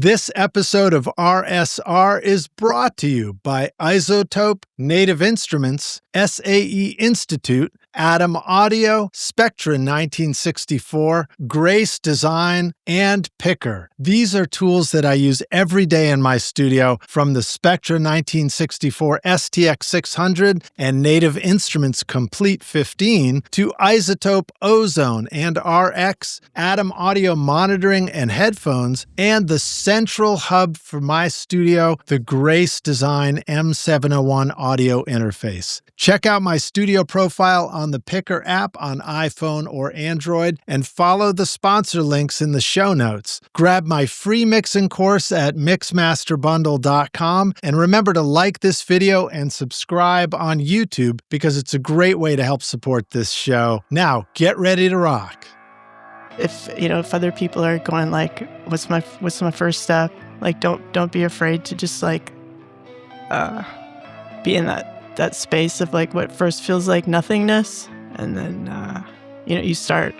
This episode of RSR is brought to you by Isotope, Native Instruments, SAE Institute, Atom Audio, Spectra 1964, Grace Design, and Picker. These are tools that I use every day in my studio, from the Spectra 1964 STX 600 and Native Instruments Complete 15 to Isotope Ozone and RX, Atom Audio monitoring and headphones, and the central hub for my studio, the Grace Design M701 audio interface. Check out my studio profile on the Picker app on iPhone or Android and follow the sponsor links in the show notes. Grab my free mixing course at mixmasterbundle.com and remember to like this video and subscribe on YouTube because it's a great way to help support this show. Now, get ready to rock. If other people are going like, what's my first step? Like, don't be afraid to just like be in that space of like what first feels like nothingness, and then you start.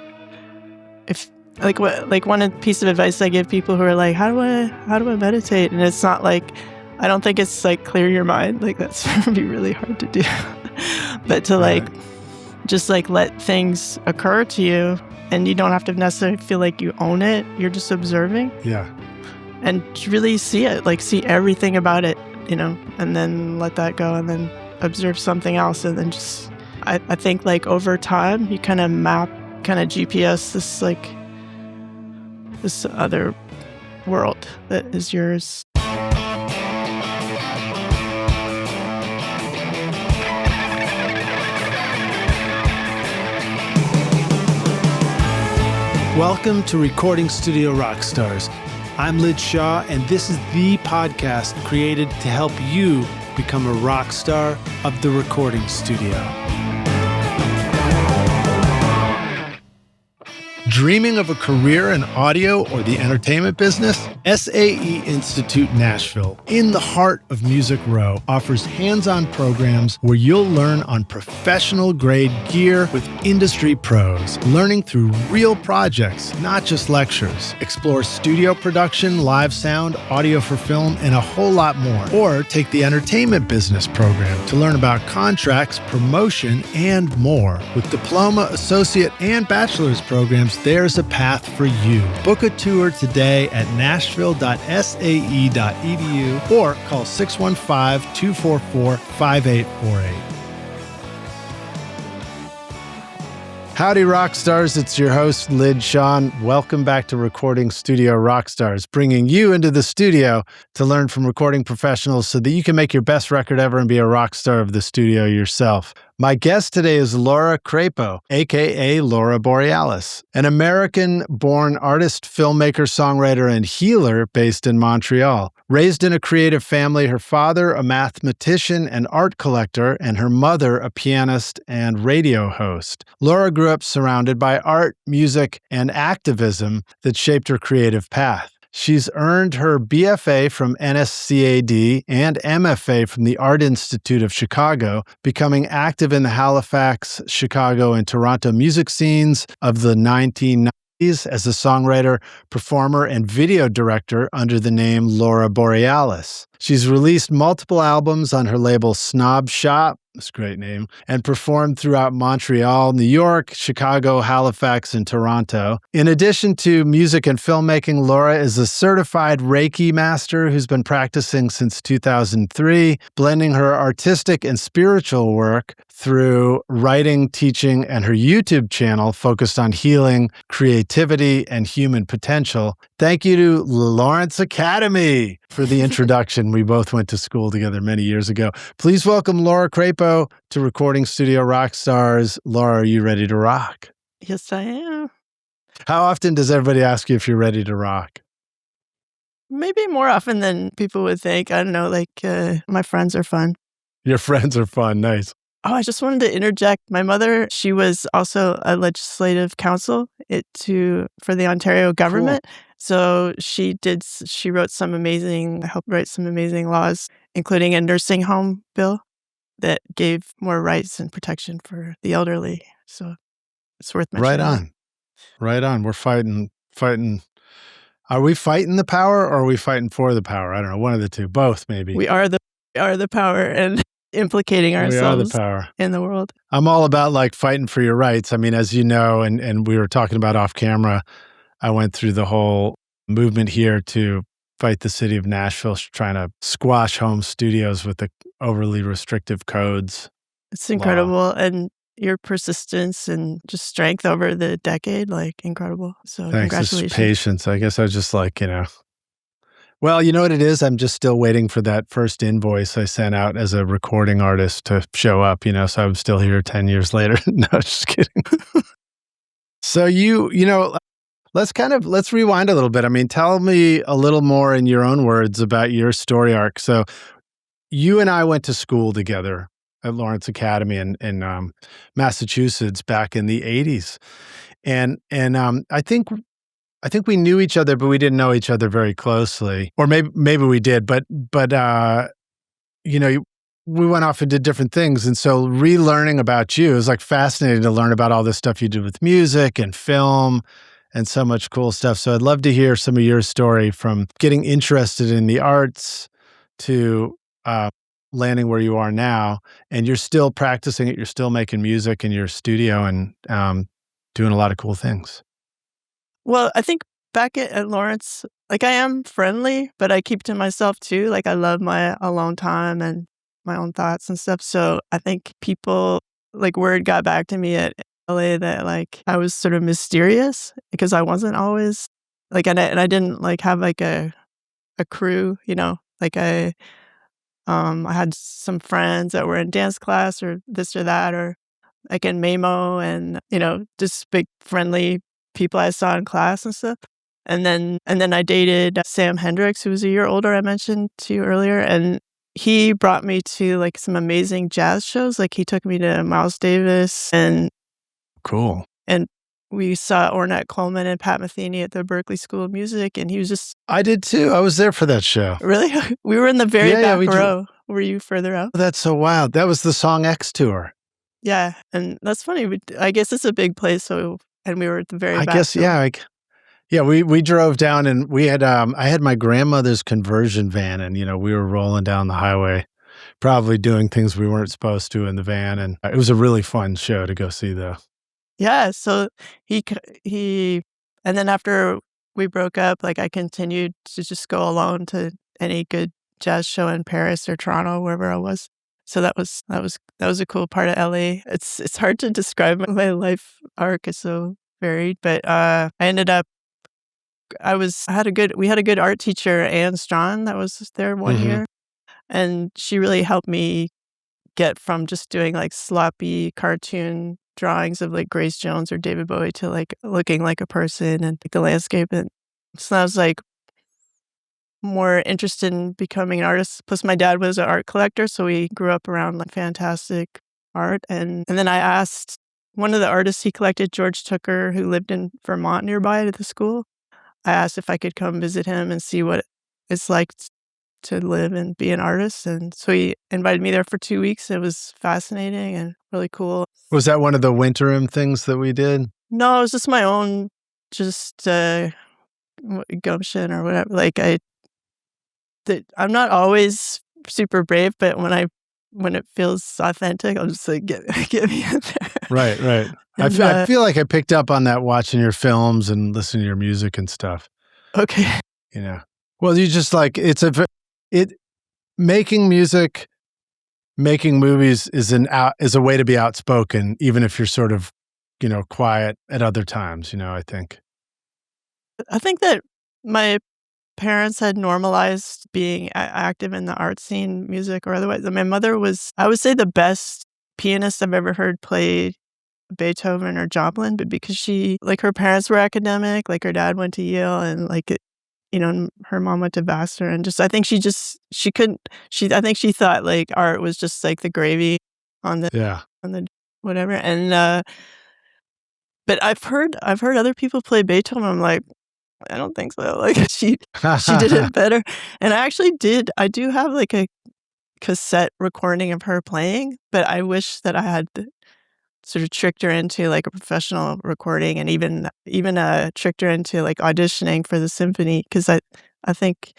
If one piece of advice I give people who are like, how do I meditate? And it's not like, I don't think it's like clear your mind. Like that's would be really hard to do, but to like just like let things occur to you. And you don't have to necessarily feel like you own it. You're just observing. Yeah. And really see it, like see everything about it, and then let that go and then observe something else. And then just, I think like over time, you kind of map, kind of GPS this other world that is yours. Welcome to Recording Studio Rockstars. I'm Lid Shaw, and this is the podcast created to help you become a rock star of the recording studio. Dreaming of a career in audio or the entertainment business? SAE Institute Nashville, in the heart of Music Row, offers hands-on programs where you'll learn on professional-grade gear with industry pros, learning through real projects, not just lectures. Explore studio production, live sound, audio for film, and a whole lot more. Or take the entertainment business program to learn about contracts, promotion, and more. With diploma, associate, and bachelor's programs, there's a path for you. Book a tour today at nashville.sae.edu or call 615-244-5848. Howdy, rock stars. It's your host, Lid Shaw. Welcome back to Recording Studio Rockstars, bringing you into the studio to learn from recording professionals so that you can make your best record ever and be a rock star of the studio yourself. My guest today is Laura Crapo, aka Laura Borealis, an American-born artist, filmmaker, songwriter, and healer based in Montreal. Raised in a creative family, her father a mathematician and art collector, and her mother a pianist and radio host. Laura grew up surrounded by art, music, and activism that shaped her creative path. She's earned her BFA from NSCAD and MFA from the Art Institute of Chicago, becoming active in the Halifax, Chicago, and Toronto music scenes of the 1990s as a songwriter, performer, and video director under the name Laura Borealis. She's released multiple albums on her label Snob Shop, that's a great name, and performed throughout Montreal, New York, Chicago, Halifax, and Toronto. In addition to music and filmmaking, Laura is a certified Reiki master who's been practicing since 2003, blending her artistic and spiritual work through writing, teaching, and her YouTube channel focused on healing, creativity, and human potential. Thank you to Lawrence Academy for the introduction. We both went to school together many years ago. Please welcome Laura Crapo to Recording Studio Rockstars. Laura, are you ready to rock? Yes, I am. How often does everybody ask you if you're ready to rock? Maybe more often than people would think. I don't know, my friends are fun. Your friends are fun. Nice. Oh, I just wanted to interject. My mother, she was also a legislative counsel for the Ontario government. Cool. So she helped write some amazing laws, including a nursing home bill that gave more rights and protection for the elderly. So it's worth mentioning. Right on. We're fighting Are we fighting the power or are we fighting for the power? I don't know. One of the two. Both, maybe. We are the power and implicating We are the ourselves power. in the world. I'm all about like fighting for your rights. I mean, as you know, and we were talking about off camera, I went through the whole movement here to fight the city of Nashville, trying to squash home studios with the overly restrictive codes. It's incredible. And your persistence and just strength over the decade, like incredible. So Thanks. congratulations. It's patience. I guess I was just like, well, you know what it is? I'm just still waiting for that first invoice I sent out as a recording artist to show up, so I'm still here 10 years later. No, just kidding. So let's rewind a little bit. I mean, tell me a little more in your own words about your story arc. So you and I went to school together at Lawrence Academy in Massachusetts back in the 80s. And I think we knew each other, but we didn't know each other very closely. Or maybe we did, but we went off and did different things. And so relearning about you is like fascinating to learn about all this stuff you did with music and film and so much cool stuff. So I'd love to hear some of your story from getting interested in the arts to landing where you are now. And you're still practicing it. You're still making music in your studio and doing a lot of cool things. Well, I think back at Lawrence, like I am friendly, but I keep to myself too. Like I love my alone time and my own thoughts and stuff. So I think people, like word got back to me at LA that like I was sort of mysterious because I wasn't always like, and I didn't like have like a crew, like I had some friends that were in dance class or this or that, or like in Mamo and, just big friendly people I saw in class and stuff. And then I dated Sam Hendricks, who was a year older, I mentioned to you earlier. And he brought me to like some amazing jazz shows. Like he took me to Miles Davis and cool. And we saw Ornette Coleman and Pat Metheny at the Berklee School of Music. And he was just... I did too. I was there for that show. Really? We were in the very back row. Were you further out? That's so wild. That was the Song X tour. Yeah. And that's funny. I guess it's a big place. And we were at the very back. I guess, yeah. We drove down and we had, I had my grandmother's conversion van and, we were rolling down the highway, probably doing things we weren't supposed to in the van. And it was a really fun show to go see though. Yeah. So he, and then after we broke up, like I continued to just go alone to any good jazz show in Paris or Toronto, wherever I was. So that was a cool part of LA. It's hard to describe my life arc. It's so varied, but I ended up we had a good art teacher, Anne Strawn, that was there one year, and she really helped me get from just doing like sloppy cartoon drawings of like Grace Jones or David Bowie to like looking like a person and like the landscape. And so I was like more interested in becoming an artist. Plus my dad was an art collector, so we grew up around like fantastic art. And then I asked one of the artists he collected, George Tooker, who lived in Vermont nearby to the school. I asked if I could come visit him and see what it's like to live and be an artist. And so he invited me there for 2 weeks. It was fascinating and really cool. Was that one of the Winterim things that we did? No, it was just my own, gumption or whatever. Like I'm not always super brave, but when it feels authentic, I'll just like get me in there. Right. And, I feel like I picked up on that watching your films and listening to your music and stuff. Okay. Well, you just like making music, making movies is a way to be outspoken, even if you're sort of, quiet at other times. I think. I think that my parents had normalized being active in the art scene, music or otherwise. My mother was, I would say, the best pianist I've ever heard play Beethoven or Joplin, but because her parents were academic, like her dad went to Yale and her mom went to Vassar, and I think I think she thought like art was just like the gravy on the whatever. And but I've heard other people play Beethoven. I'm like, I don't think so. Like she did it better. And I do have like a cassette recording of her playing, but I wish that I had sort of tricked her into like a professional recording, and even tricked her into like auditioning for the symphony, because I think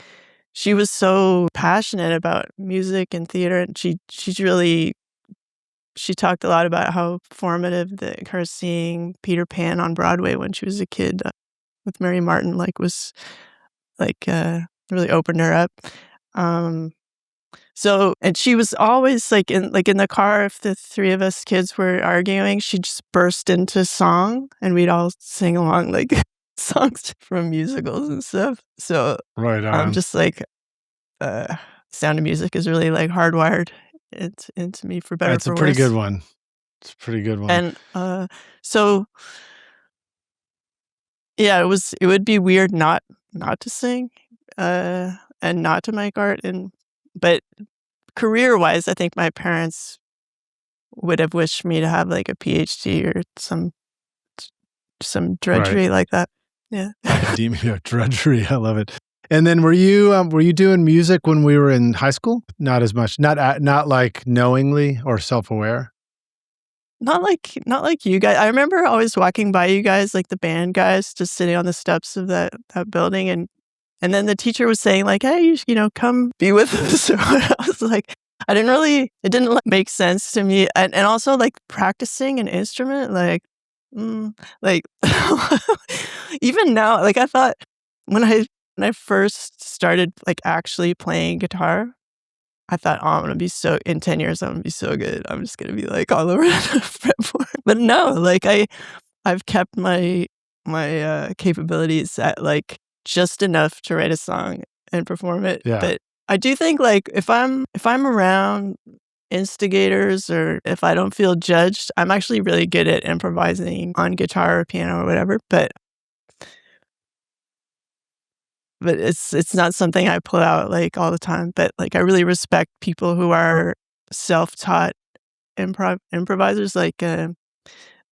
she was so passionate about music and theater, and she talked a lot about how formative her seeing Peter Pan on Broadway when she was a kid, with Mary Martin, like was like really opened her up. So, and she was always like in the car, if the three of us kids were arguing, she'd just burst into song and we'd all sing along like songs from musicals and stuff. So Right on. just like Sound of Music is really like hardwired into me, for better or It's for a pretty worse. good one. It's a pretty good one. And so yeah, it would be weird not to sing and not to make art, but career-wise, I think my parents would have wished me to have like a PhD or some drudgery like that. Yeah. Academia drudgery. I love it. And then were you doing music when we were in high school? Not as much. Not like knowingly or self-aware. Not like you guys. I remember always walking by you guys, like the band guys, just sitting on the steps of that building, and then the teacher was saying like, "Hey, come be with us." I was like, it didn't like, make sense to me, and also like practicing an instrument, like, like even now, like I thought when I first started like actually playing guitar, I thought, oh, in 10 years, I'm gonna be so good. I'm just gonna be like all over the fretboard. But no, like I've kept my capabilities at like just enough to write a song and perform it. Yeah. But I do think like if I'm around instigators, or if I don't feel judged, I'm actually really good at improvising on guitar or piano or whatever. But it's not something I pull out like all the time. But like I really respect people who are self-taught improvisers, like the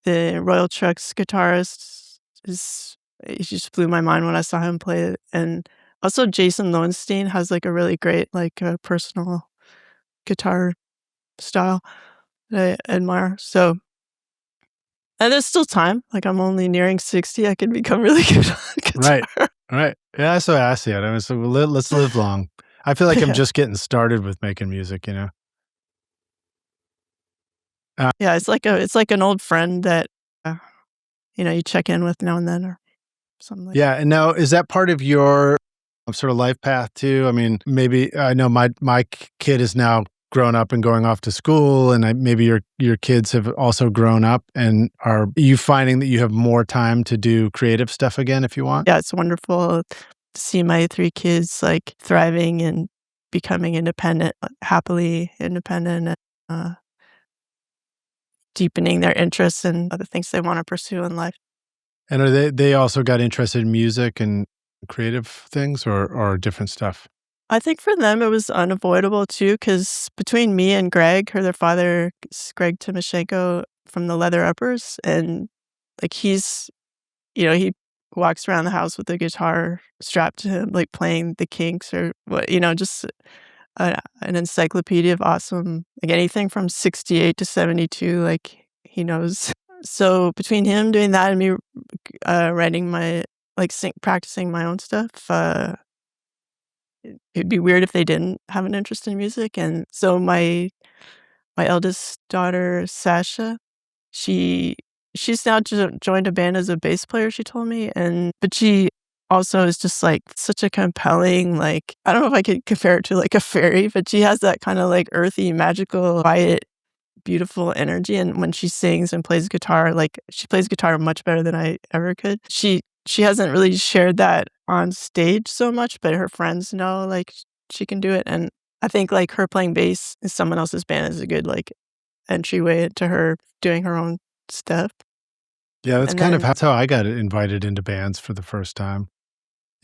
Royal Trucks guitarist he just blew my mind when I saw him play it. And also Jason Lowenstein has like a really great like personal guitar style that I admire. So, and there's still time. Like I'm only nearing 60. I could become really good on guitar. Right. Yeah, that's what I see it. I mean, so let's live long. I feel like I'm just getting started with making music, Yeah, it's like an old friend that you check in with now and then or something like that. Yeah, and now is that part of your sort of life path too? I mean, maybe I know my kid is now grown up and going off to school, and maybe your kids have also grown up. And are you finding that you have more time to do creative stuff again if you want? Yeah, it's wonderful to see my 3 kids like thriving and becoming independent, happily independent, and deepening their interests in other things they want to pursue in life. And are they also got interested in music and creative things, or different stuff? I think for them it was unavoidable too, because between me and Greg, their father is Greg Timoshenko from the Leather Uppers, and like he walks around the house with a guitar strapped to him, like playing the Kinks or what, just an encyclopedia of awesome, like anything from 68 to 72, like he knows. So between him doing that and me writing practicing my own stuff, it'd be weird if they didn't have an interest in music. And so my eldest daughter, Sasha, she's now joined a band as a bass player, she told me, but she also is just like such a compelling, like, I don't know if I could compare it to like a fairy, but she has that kind of like earthy, magical, quiet, beautiful energy. And when she sings and plays guitar, like she plays guitar much better than I ever could. She hasn't really shared that on stage so much, but her friends know like she can do it. And I think like her playing bass in someone else's band is a good like entryway into her doing her own stuff. Yeah, that's how I got invited into bands for the first time.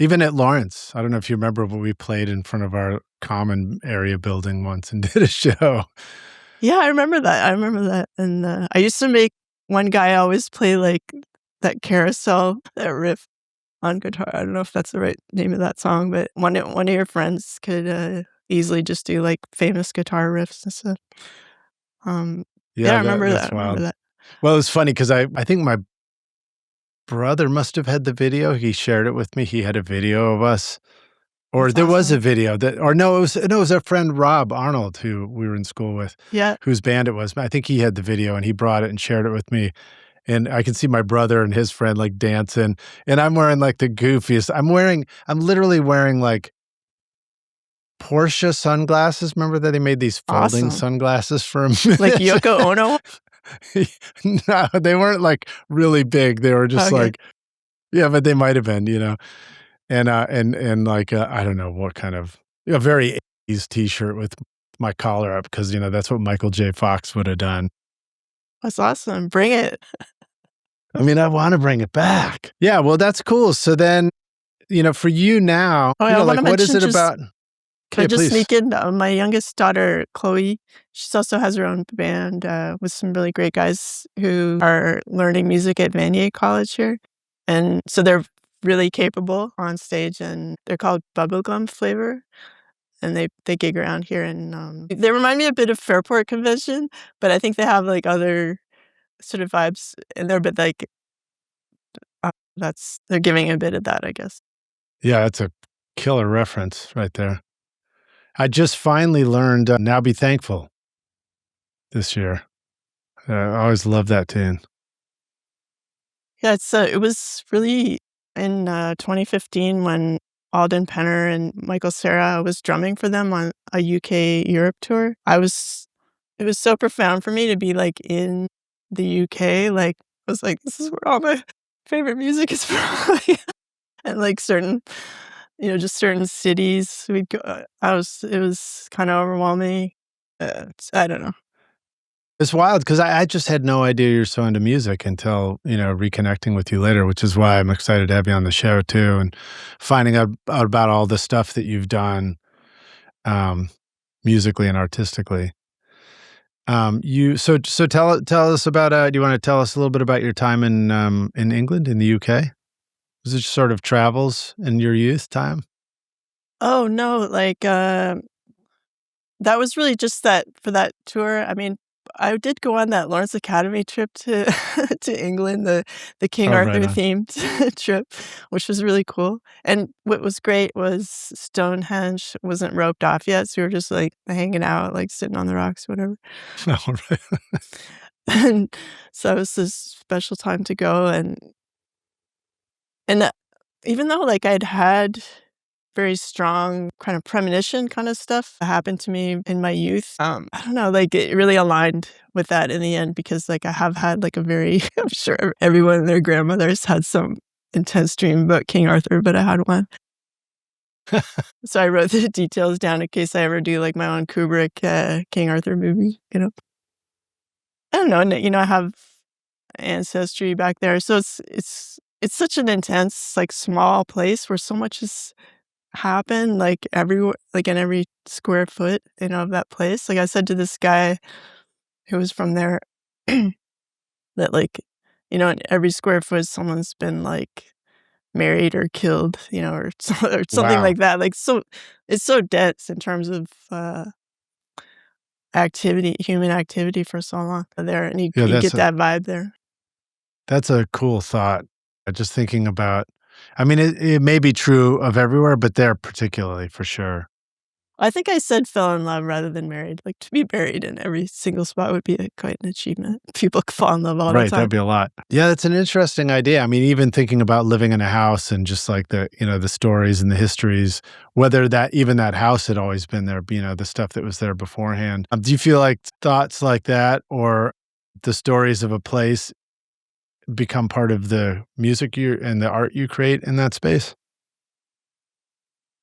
Even at Lawrence, I don't know if you remember, but we played in front of our common area building once and did a show. Yeah, I remember that. And I used to make one guy always play like that carousel, that riff on guitar. I don't know if that's the right name of that song, but one of your friends could easily just do like famous guitar riffs and stuff. Yeah, I remember that. I remember that. Well, it's funny because I think my brother must have had the video. He shared it with me. He had a video of us, or That's there was a awesome. video that, or no, it was our friend Rob Arnold who we were in school with, Yeah. whose band it was. I think he had the video and he brought it and shared it with me. And I can see my brother and his friend like dancing, and I'm wearing like the goofiest. I'm literally wearing like Porsche sunglasses. Remember that they made these folding Awesome. sunglasses for a Like minute? Yoko Ono? No, they weren't like really big. They were just Okay. like, yeah, but they might have been, and like, I don't know what kind of a very 80s t-shirt with my collar up because, that's what Michael J. Fox would have done. That's awesome. Bring it. I mean, I want to bring it back. Yeah, well, that's cool. So then, for you now, Oh, I want like, to what is mention it just about? Can I Yeah, just please. sneak in? My youngest daughter, Chloe, she also has her own band with some really great guys who are learning music at Vanier College here. And so they're really capable on stage, and they're called Bubblegum Flavor. And they gig around here. And they remind me a bit of Fairport Convention, but I think they have like other sort of vibes. And they're a bit like, they're giving a bit of that, I guess. Yeah, that's a killer reference right there. I just finally learned Now Be Thankful this year. I always love that tune. Yeah, it was really in 2015 when Alden Penner and Michael Cera was drumming for them on a UK Europe tour. It was so profound for me to be like in the UK. Like, I was like, this is where all my favorite music is from. And like just certain cities we'd go. It was kind of overwhelming. I don't know. It's wild because I just had no idea you're so into music until, reconnecting with you later, which is why I'm excited to have you on the show too and finding out about all the stuff that you've done um, musically and artistically. So tell us about do you want to tell us a little bit about your time in England, in the UK? Was it just sort of travels in your youth time? Oh no, like that was really just that for that tour. I mean, I did go on that Lawrence Academy trip to to England, the King Oh, right Arthur on. themed trip, which was really cool. And what was great was Stonehenge wasn't roped off yet, so we were just like hanging out, like sitting on the rocks, whatever. Oh, right. And so it was this special time to go, and even though like I'd had very strong kind of premonition kind of stuff happened to me in my youth. I don't know, like it really aligned with that in the end because like I have had like a very, I'm sure everyone and their grandmothers had some intense dream about King Arthur, but I had one. So I wrote the details down in case I ever do like my own Kubrick King Arthur movie. I don't know, and I have ancestry back there, so it's such an intense like small place where so much is happen like everywhere, like in every square foot, of that place. Like I said to this guy who was from there that like, in every square foot someone's been like married or killed, or, or something Wow. like that. Like so it's so dense in terms of human activity for so long there, and Yeah, you get that vibe there. that's a cool thought. Just thinking about, I mean, it may be true of everywhere, but there particularly for sure. I think I said fell in love rather than married. Like to be married in every single spot would be quite an achievement. People fall in love all the Right, time. that'd be a lot. Yeah, that's an interesting idea. I mean, even thinking about living in a house and just like the stories and the histories, whether that house had always been there, the stuff that was there beforehand. Do you feel like thoughts like that or the stories of a place become part of the music and the art you create in that space?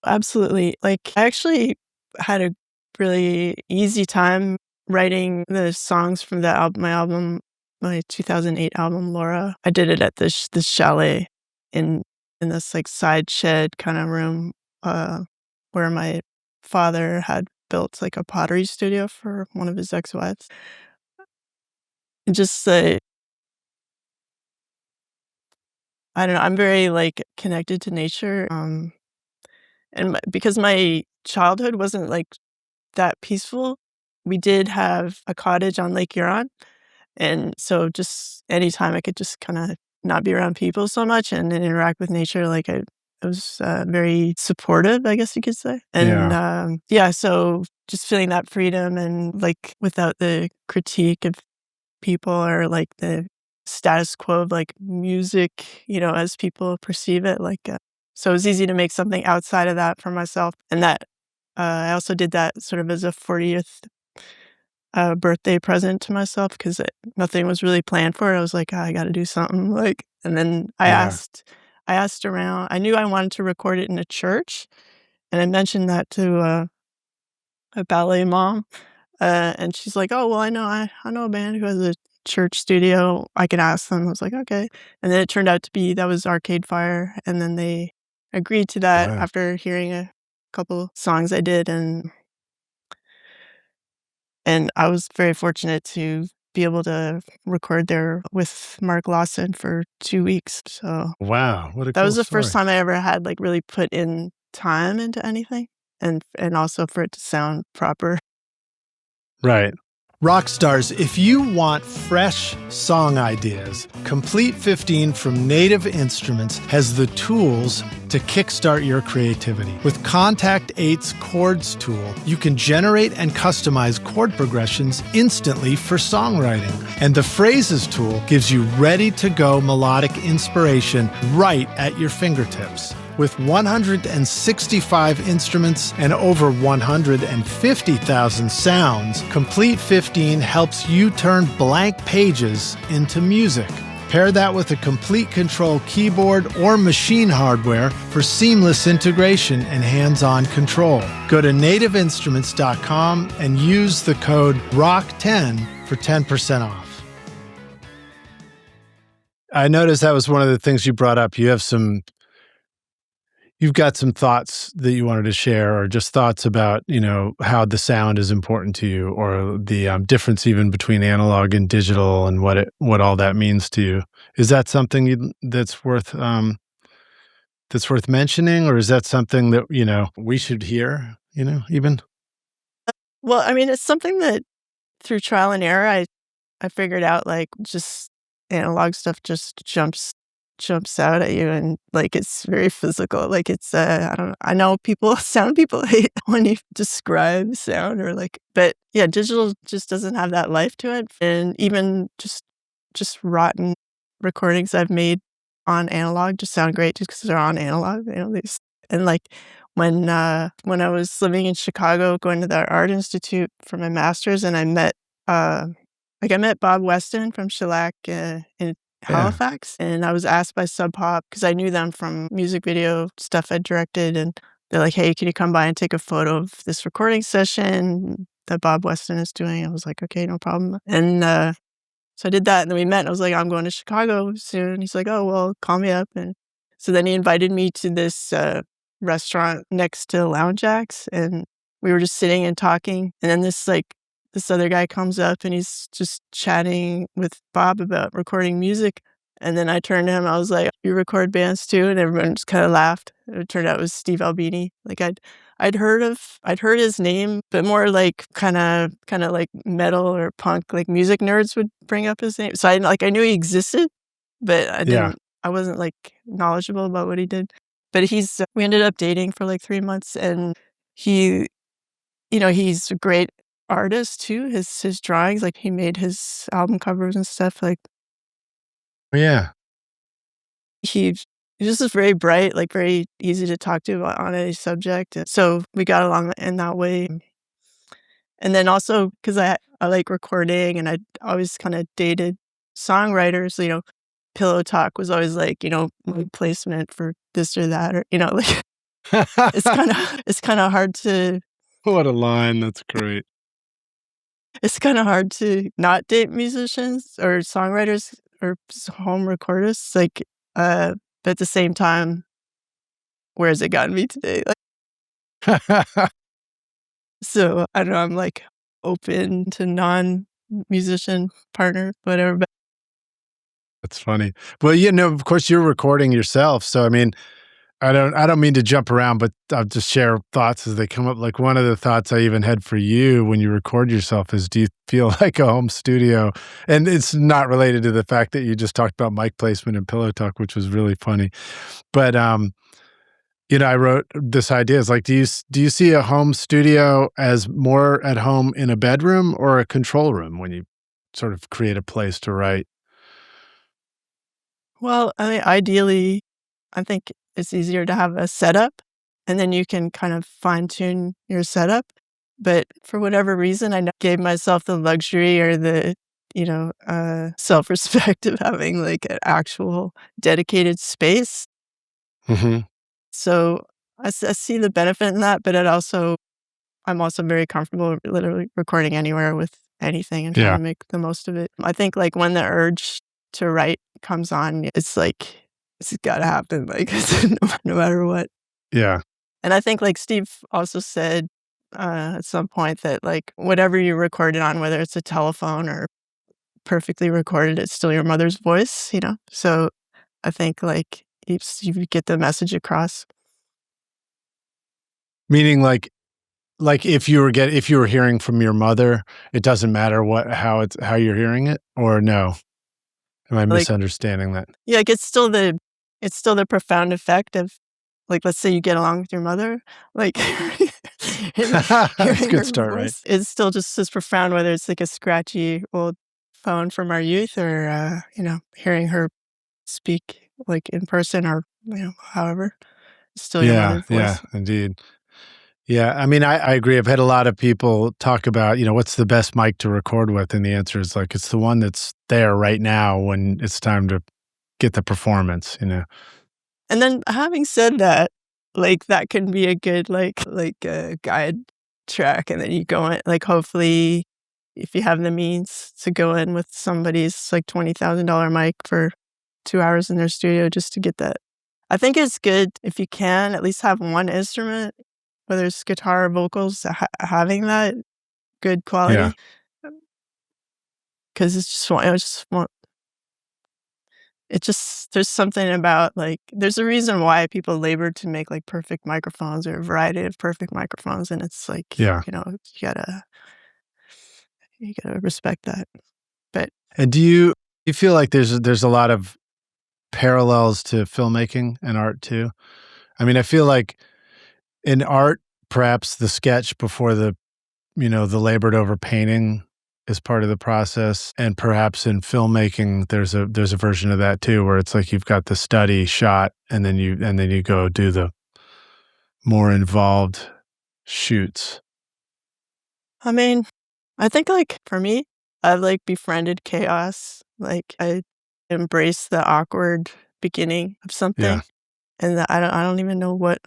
Absolutely. Like, I actually had a really easy time writing the songs from my 2008 album, Laura. I did it at this chalet in this like side shed kind of room, where my father had built like a pottery studio for one of his ex-wives. And just I don't know, I'm very like connected to nature. And because my childhood wasn't like that peaceful, we did have a cottage on Lake Huron, And so just anytime I could just kind of not be around people so much and interact with nature, like it was very supportive, I guess you could say. And so just feeling that freedom and like without the critique of people or like the status quo of like music, as people perceive it. So it was easy to make something outside of that for myself. And that I also did that sort of as a 40th birthday present to myself because nothing was really planned for it. I was like, I got to do something. And then I asked around. I knew I wanted to record it in a church, and I mentioned that to a ballet mom, and she's like, "Oh, well, I know a band who has a church studio. I can ask them." I was like, "Okay," and then it turned out to be that was Arcade Fire, and then they agreed to that after hearing a couple songs I did, and I was very fortunate to be able to record there with Mark Lawson for 2 weeks. So wow, what a that cool was the story. first time I ever had like really put in time into anything, and also for it to sound proper. Right. Rock stars, if you want fresh song ideas, Complete 15 from Native Instruments has the tools to kickstart your creativity. With Contact 8's Chords tool, you can generate and customize chord progressions instantly for songwriting. And the Phrases tool gives you ready-to-go melodic inspiration right at your fingertips. With 165 instruments and over 150,000 sounds, Complete 15 helps you turn blank pages into music. Pair that with a Complete Control keyboard or machine hardware for seamless integration and hands-on control. Go to nativeinstruments.com and use the code ROCK10 for 10% off. I noticed that was one of the things you brought up. You've got some thoughts that you wanted to share, or just thoughts about, how the sound is important to you, or the difference even between analog and digital, and what all that means to you. Is that something that's worth mentioning, or is that something that we should hear? Even. Well, I mean, it's something that through trial and error, I figured out like just analog stuff just jumps out at you, and like it's very physical. Like it's I know sound people hate when you describe sound or but yeah, digital just doesn't have that life to it. And even just rotten recordings I've made on analog just sound great just because they're on analog. And like when I was living in Chicago, going to the Art Institute for my master's, and I met Bob Weston from Shellac in Halifax, and I was asked by Sub Pop because I knew them from music video stuff I'd directed, and they're like, "Hey, can you come by and take a photo of this recording session that Bob Weston is doing?" I was like, "Okay, no problem." And so I did that, and then we met. And I was like, "I'm going to Chicago soon." He's like, "Oh, well, call me up." And so then he invited me to this restaurant next to Lounge Jacks, and we were just sitting and talking. And then this other guy comes up, and he's just chatting with Bob about recording music. And then I turned to him, I was like, "You record bands too?" And everyone just kind of laughed. It turned out it was Steve Albini. Like I'd heard his name, but more like kind of like metal or punk, like music nerds would bring up his name. So I knew he existed, but I wasn't like knowledgeable about what he did. But we ended up dating for like 3 months, and he's a great artist too. His drawings, like he made his album covers and stuff. Like Yeah. he's just very bright, like very easy to talk to on any subject. And so we got along in that way. And then also because I like recording, and I always kind of dated songwriters. Pillow Talk was always like, replacement for this or that, or like it's kind of hard to. What a line! That's great. It's kind of hard to not date musicians or songwriters or home recordists, but at the same time, where has it gotten me today? So I don't know, I'm like open to non-musician partner, whatever. But That's funny. Well, of course you're recording yourself. So, I mean, I don't mean to jump around, but I'll just share thoughts as they come up. Like one of the thoughts I even had for you when you record yourself is, do you feel like a home studio? And it's not related to the fact that you just talked about mic placement and pillow talk, which was really funny. But I wrote this idea. It's like, do you see a home studio as more at home in a bedroom or a control room when you sort of create a place to write? Well, I mean, ideally, I think it's easier to have a setup, and then you can kind of fine tune your setup. But for whatever reason, I gave myself the luxury or the, self-respect of having like an actual dedicated space. Hmm. So I see the benefit in that, but I'm also very comfortable literally recording anywhere with anything and trying Yeah. to make the most of it. I think like when the urge to write comes on, it's like it's gotta happen, like no matter what. Yeah. And I think like Steve also said at some point that like whatever you record it on, whether it's a telephone or perfectly recorded, it's still your mother's voice. So I think like you get the message across. Meaning like if you were hearing from your mother, it doesn't matter how you're hearing it, or no? Am I Like misunderstanding that? yeah, like it's still the profound effect of like let's say you get along with your mother, like and That's a hearing good her start, right? voice is still just as profound, whether it's like a scratchy old phone from our youth or hearing her speak like in person or however, it's still your Yeah, mother's yeah, voice. indeed. Yeah, I mean, I agree. I've had a lot of people talk about, what's the best mic to record with, and the answer is like it's the one that's there right now when it's time to get the performance. And then having said that, like that can be a good guide track, and then you go in like hopefully if you have the means to go in with somebody's like $20,000 mic for 2 hours in their studio just to get that. I think it's good if you can at least have one instrument, whether it's guitar or vocals, having that good Yeah, quality, because it just there's something about, like there's a reason why people labor to make, like, perfect microphones or a variety of perfect microphones, and it's like, yeah. you gotta respect that. But And do you feel like there's a lot of parallels to filmmaking and art too? I mean, I feel like in art, perhaps the sketch before the labored over painting is part of the process, and perhaps in filmmaking, there's a version of that too, where it's like you've got the study shot, and then you go do the more involved shoots. I mean, I think, like, for me, I've, like, befriended chaos. Like, I embrace the awkward beginning of Yeah, something, and that I don't even know what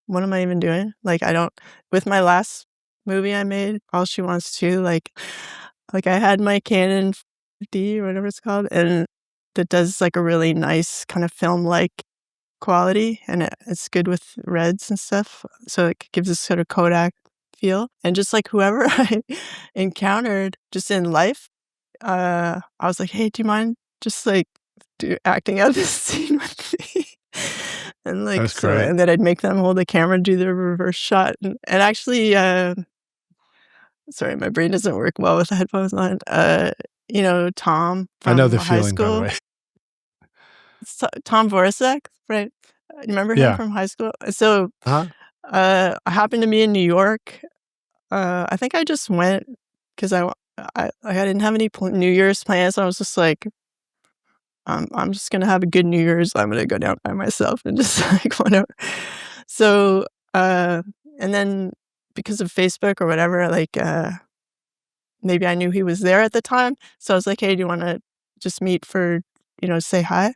am I even doing? Like, I don't with my last movie I made, All She Wants To, like, I had my Canon D or whatever it's called, and that does, like, a really nice kind of film-like quality, and it's good with reds and stuff, so it gives this sort of Kodak feel, and just, like, whoever I encountered just in life, I was like, "Hey, do you mind just, like, acting out this scene with me?" And, like, that's great. and then I'd make them hold the camera, do the reverse shot, and actually, sorry, my brain doesn't work well with the headphones on, Tom I know from the high feeling, by the school. way. Tom Voracek, right? You remember him Yeah. from high school? So, Uh-huh. I happened to be in New York. I think I just went 'cause I didn't have any New Year's plans, so I was just like, I'm just gonna have a good New Year's. I'm gonna go down by myself and just, like, whatever. So, uh, and then because of Facebook or whatever, like, maybe I knew he was there at the time, so I was like, "Hey, do you wanna just meet for say hi?"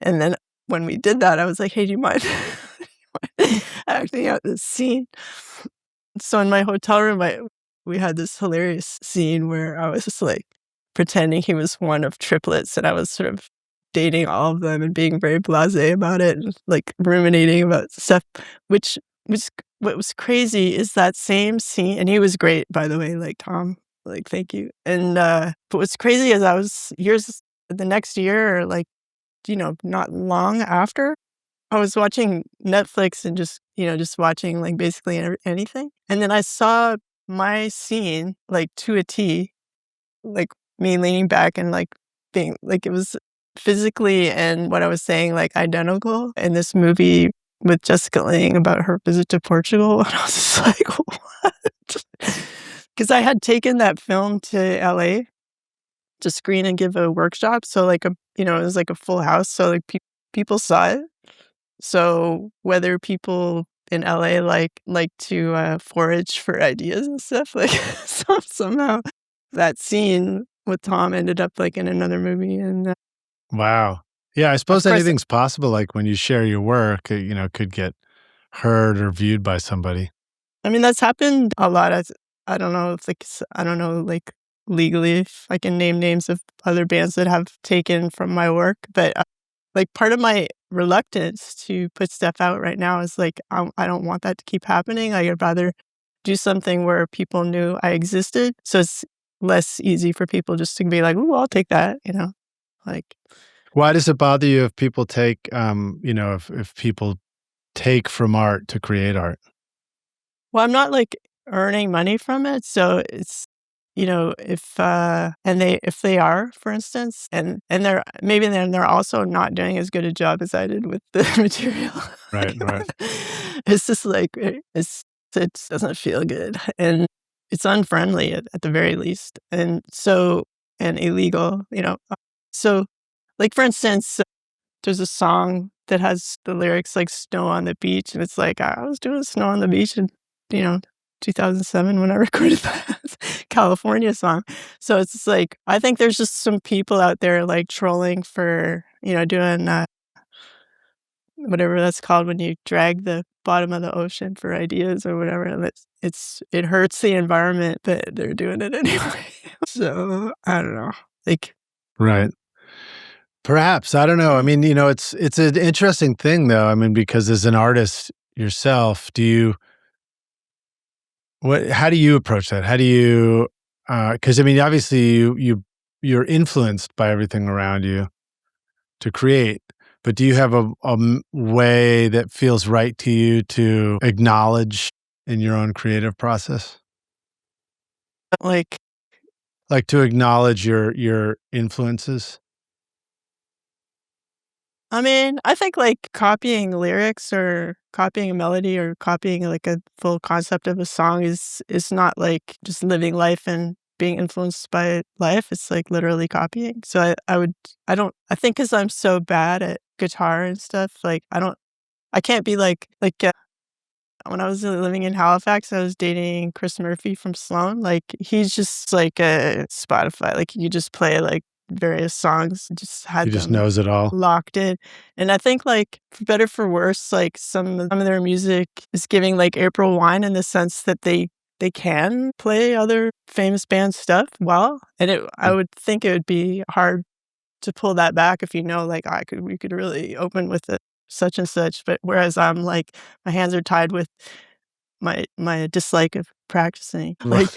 And then when we did that, I was like, "Hey, do you mind acting out this scene?" So in my hotel room, we had this hilarious scene where I was just, like, pretending he was one of triplets, and I was sort of dating all of them and being very blasé about it and, like, ruminating about stuff, which was what was crazy is that same scene and he was great, by the way, like, Tom, like, thank you, and, but what's crazy is I was years the next year or, like, not long after, I was watching Netflix and just watching like basically anything. And then I saw my scene like to a T, like me leaning back and like being like it was physically and what I was saying like identical in this movie with Jessica Lange about her visit to Portugal. And I was just like, what? Because I had taken that film to LA to screen and give a workshop. So like it was like a full house. So like people saw it. So whether people in LA like to forage for ideas and stuff, like somehow that scene with Tom ended up like in another movie. And Wow. Yeah, I of suppose course, anything's possible. Like when you share your work, could get heard or viewed by somebody. I mean, that's happened a lot. I don't know if I don't know like legally if I can name names of other bands that have taken from my work, but like part of my reluctance to put stuff out right now is like I don't want that to keep happening. Like, I'd rather do something where people knew I existed, so it's less easy for people just to be like, "Ooh, I'll take that," like. Why does it bother you if people take, if people take from art to create art? Well, I'm not like earning money from it, so it's if if they are, for instance, and they're maybe then they're also not doing as good a job as I did with the material. Right, right. It's just like it doesn't feel good and it's unfriendly at the very least, and so and illegal. So like for instance, there's a song that has the lyrics like "Snow on the Beach," and it's like I was doing snow on the beach in you know 2007 when I recorded that California song. So it's just like I think there's just some people out there like trolling for doing whatever that's called when you drag the bottom of the ocean for ideas or whatever. And it hurts the environment, but they're doing it anyway. So I don't know, like. Right. Perhaps. I don't know. I mean, it's an interesting thing though. I mean, because as an artist yourself, how do you approach that? How do you, because I mean, obviously you're influenced by everything around you to create, but do you have a way that feels right to you to acknowledge in your own creative process? Like, Like to acknowledge your influences? I mean, I think like copying lyrics or copying a melody or copying like a full concept of a song is not like just living life and being influenced by life. It's like literally copying. So I think because I'm so bad at guitar and stuff, like I can't be like when I was living in Halifax, I was dating Chris Murphy from Sloan. Like he's just like a Spotify. Like you just play like various songs, just He had just them knows it all. locked in. And I think like for better for worse, like some of their music is giving like April Wine in the sense that they can play other famous band stuff well. And I would think it would be hard to pull that back if like we could really open with it such and such, but whereas I'm like my hands are tied with my dislike of practicing. Like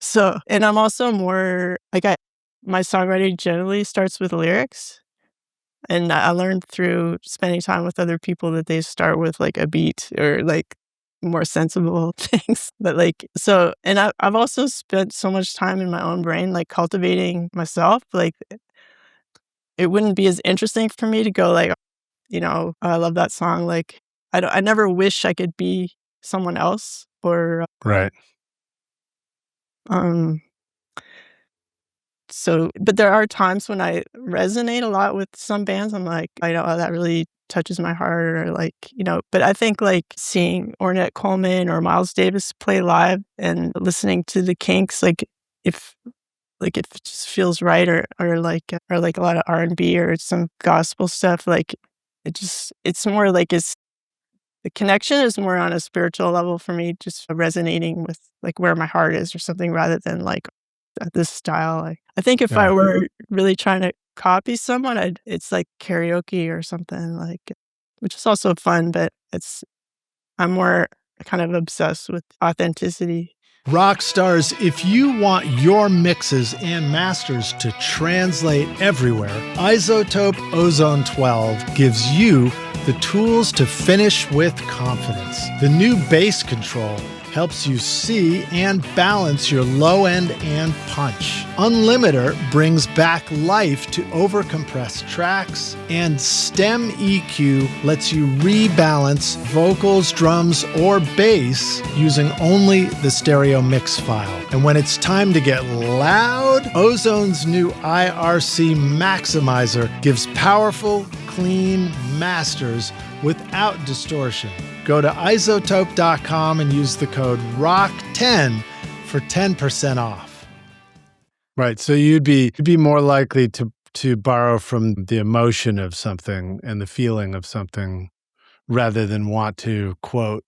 so, and I'm also more like my songwriting generally starts with lyrics, and I learned through spending time with other people that they start with like a beat or like more sensible things. But like so, and I've also spent so much time in my own brain like cultivating myself. Like it wouldn't be as interesting for me to go like, I love that song. Like, I never wish I could be someone else or, Right. um, so, but there are times when I resonate a lot with some bands. I'm like, I know that really touches my heart or like, but I think like seeing Ornette Coleman or Miles Davis play live and listening to the Kinks, if if it just feels right or like a lot of R&B or some gospel stuff, like it's more like the connection is more on a spiritual level for me, just resonating with like where my heart is or something rather than like this style. I think if I Yeah. were really trying to copy someone, it's like karaoke or something like, which is also fun, but I'm more kind of obsessed with authenticity. Rock stars, if you want your mixes and masters to translate everywhere, Isotope Ozone 12 gives you the tools to finish with confidence. The new bass control helps you see and balance your low end and punch. Unlimiter brings back life to overcompressed tracks, and Stem EQ lets you rebalance vocals, drums, or bass using only the stereo mix file. And when it's time to get loud, Ozone's new IRC Maximizer gives powerful, clean masters without distortion. Go to isotope.com and use the code ROCK10 for 10% off. Right. So you'd be more likely to borrow from the emotion of something and the feeling of something rather than want to quote,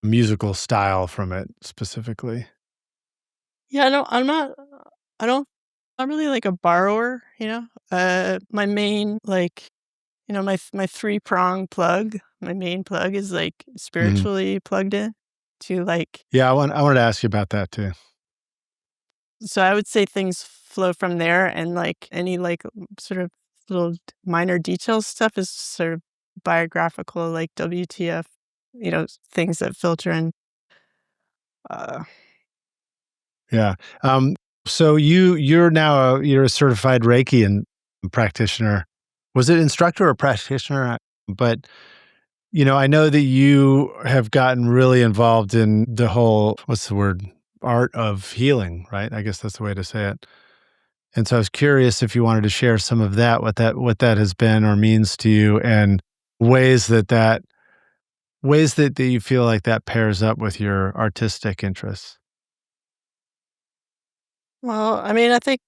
musical style from it specifically. Yeah, no, I'm not really like a borrower, you know? My main, like, my three-prong plug, my main plug is like Mhm. spiritually plugged in to like, Yeah, I wanted to ask you about that too. so I would say things flow from there, and like any like sort of little minor details stuff is sort of biographical, like WTF, things that filter in. Uh, Yeah. So you're a certified Reiki and practitioner. Was it instructor or practitioner? But I know that you have gotten really involved in the whole, what's the word? Art of healing, right? I guess that's the way to say it. And so I was curious if you wanted to share some of that, what that has been or means to you, and ways that you feel like that pairs up with your artistic interests. well, I mean, I think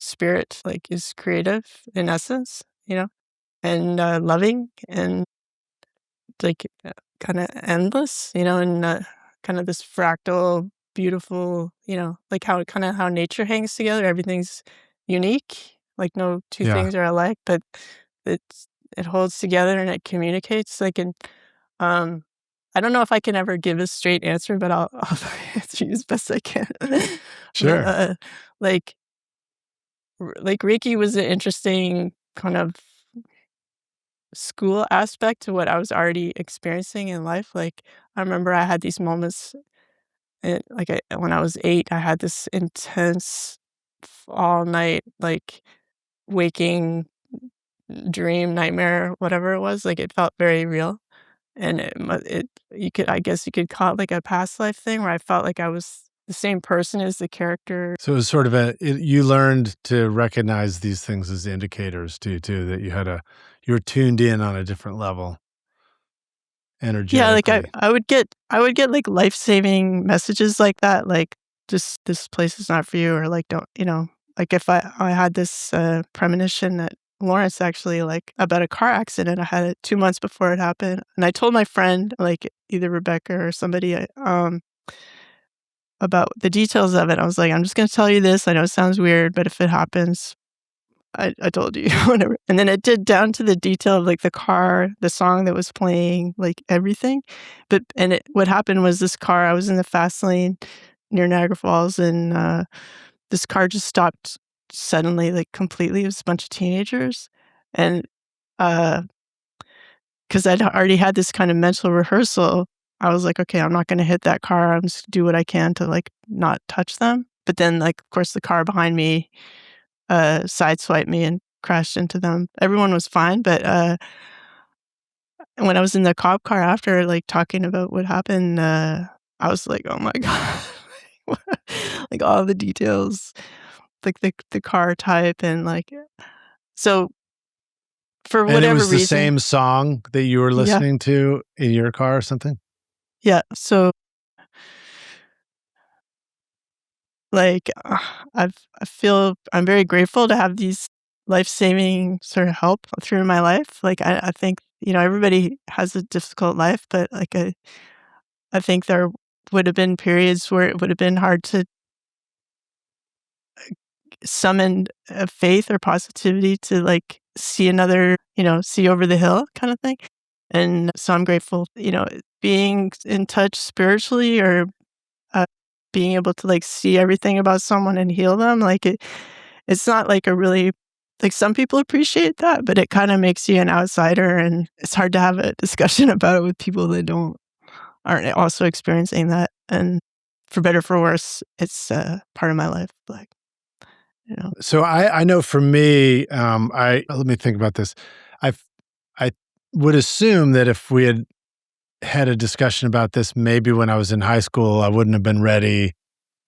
spirit like is creative in essence, and loving and like kind of endless, and kind of this fractal, beautiful, like how nature hangs together. Everything's unique. Like no two Yeah, things are alike, but it's it holds together and it communicates. Like and um, I don't know if I can ever give a straight answer, but I'll answer you as best I can. But sure. like like Reiki was an interesting kind of school aspect to what I was already experiencing in life. Like, I remember I had these moments, when I was 8, I had this intense, all night, like, waking dream, nightmare, whatever it was. Like, it felt very real. And I guess you could call it like a past life thing where I felt like I was the same person as the character. So it was sort of you learned to recognize these things as indicators too, that you were tuned in on a different level Yeah, like energetically. I would get like life-saving messages like that, like just this place is not for you, or like don't, like if I had this premonition at Lawrence actually, like about a car accident. I had it 2 months before it happened, and I told my friend, like either Rebecca or somebody, about the details of it. I was like, I'm just gonna tell you this. I know it sounds weird, but if it happens, I told you, whatever. And then it did down to the detail of like the car, the song that was playing, like everything. What happened was this car, I was in the fast lane near Niagara Falls, and this car just stopped suddenly, like completely. It was a bunch of teenagers. And uh, because I'd already had this kind of mental rehearsal, I was like, okay, I'm not going to hit that car. I'm just do what I can to like not touch them. But then, like, of course, the car behind me sideswiped me and crashed into them. Everyone was fine, but when I was in the cop car after, like, talking about what happened, I was like, "Oh my god." Like, all the details, like, the car type and, like so, for And it whatever was the reason. same song that you were Yeah, listening to in your car or something? yeah, so, like, I feel I'm very grateful to have these life-saving sort of help through my life. Like, I think, everybody has a difficult life, but, like, I think there would have been periods where it would have been hard to summon faith or positivity to like see another, see over the hill kind of thing. And so I'm grateful, being in touch spiritually, or uh, being able to like see everything about someone and heal them. Like it's not like a really like some people appreciate that, but it kind of makes you an outsider, and it's hard to have a discussion about it with people that aren't also experiencing that. And for better or for worse, it's part of my life. Like, you know, So I know for me, let me think about this. I would assume that if we had a discussion about this, maybe when I was in high school, I wouldn't have been ready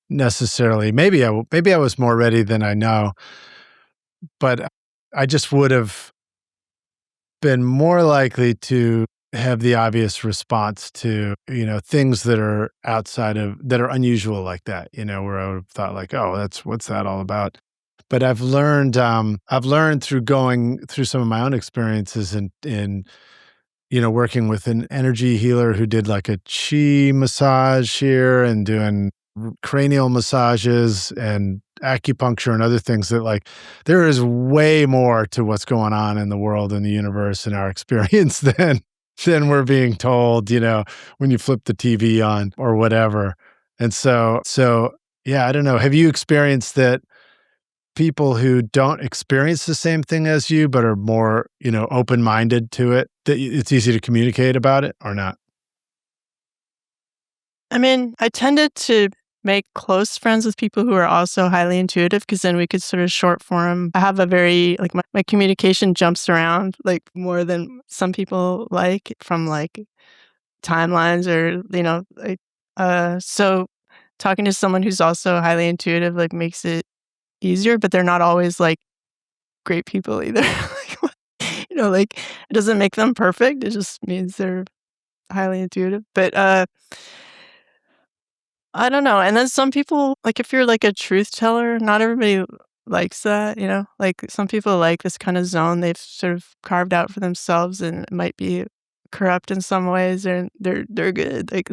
necessarily. Maybe I was more ready than I know, but I just would have been more likely to have the obvious response to, things that are that are unusual like that, where I would have thought like, oh, what's that all about? But I've learned through going through some of my own experiences in working with an energy healer who did like a chi massage here and doing cranial massages and acupuncture and other things, that like there is way more to what's going on in the world and the universe and our experience than we're being told, when you flip the TV on or whatever. And so yeah, I don't know. Have you experienced that people who don't experience the same thing as you, but are more, open-minded to it, that it's easy to communicate about it or not? I mean, I tended to make close friends with people who are also highly intuitive, because then we could sort of short form. I have a very, like, my communication jumps around like more than some people, like from like timelines or, so talking to someone who's also highly intuitive like makes it easier, but they're not always like great people either. Like it doesn't make them perfect. It just means they're highly intuitive. But I don't know. And then some people, like if you're like a truth teller, not everybody likes that, Like some people like this kind of zone they've sort of carved out for themselves, and it might be corrupt in some ways, or they're good. Like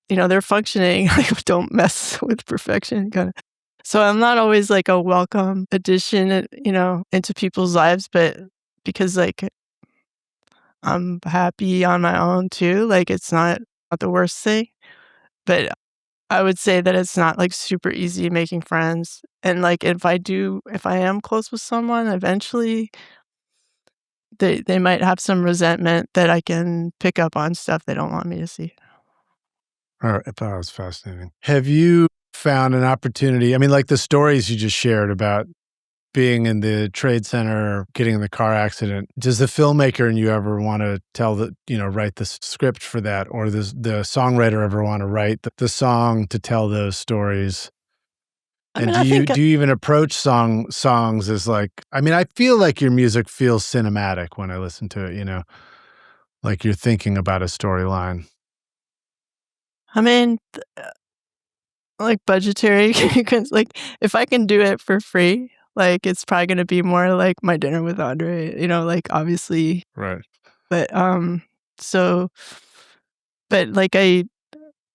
they're functioning, like don't mess with perfection kind of. So I'm not always like a welcome addition, into people's lives, but because like I'm happy on my own too, like it's not the worst thing. But I would say that it's not like super easy making friends. And like if I am close with someone, eventually they might have some resentment that I can pick up on stuff they don't want me to see. All right, I thought it was fascinating. Have you found an opportunity? I mean, like the stories you just shared about being in the trade center, getting in the car accident. Does the filmmaker in you ever want to write the script for that, or the songwriter ever want to write the song to tell those stories? I And mean, I think do you even approach songs as like? I mean, I feel like your music feels cinematic when I listen to it. Like you're thinking about a storyline. I mean, like budgetary, because like if I can do it for free, like it's probably gonna be more like My Dinner with Andre, like obviously. Right. But so but like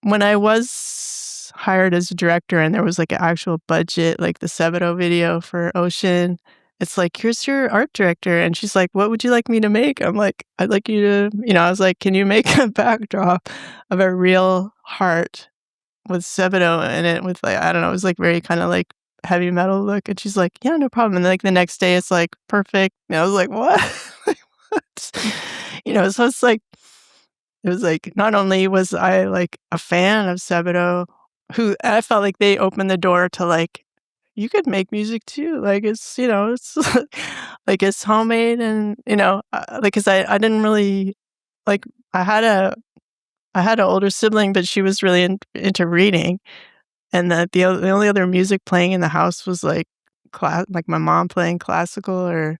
when I was hired as a director and there was like an actual budget, like the Sebadoh video for Ocean, it's like, here's your art director. And she's like, what would you like me to make? I'm like, I'd like you to, I was like, can you make a backdrop of a real heart with Sebadoh in it with like, I don't know, it was like very kind of like heavy metal look. And she's like, yeah, no problem. And then, like the next day it's like perfect. And I was like, what? Like, what? So it's like, it was like, not only was I like a fan of Sebadoh, who I felt like they opened the door to like, you could make music too. Like it's like it's homemade, and like, cause I didn't really like, I had an older sibling, but she was really into reading. And the only other music playing in the house was like like my mom playing classical, or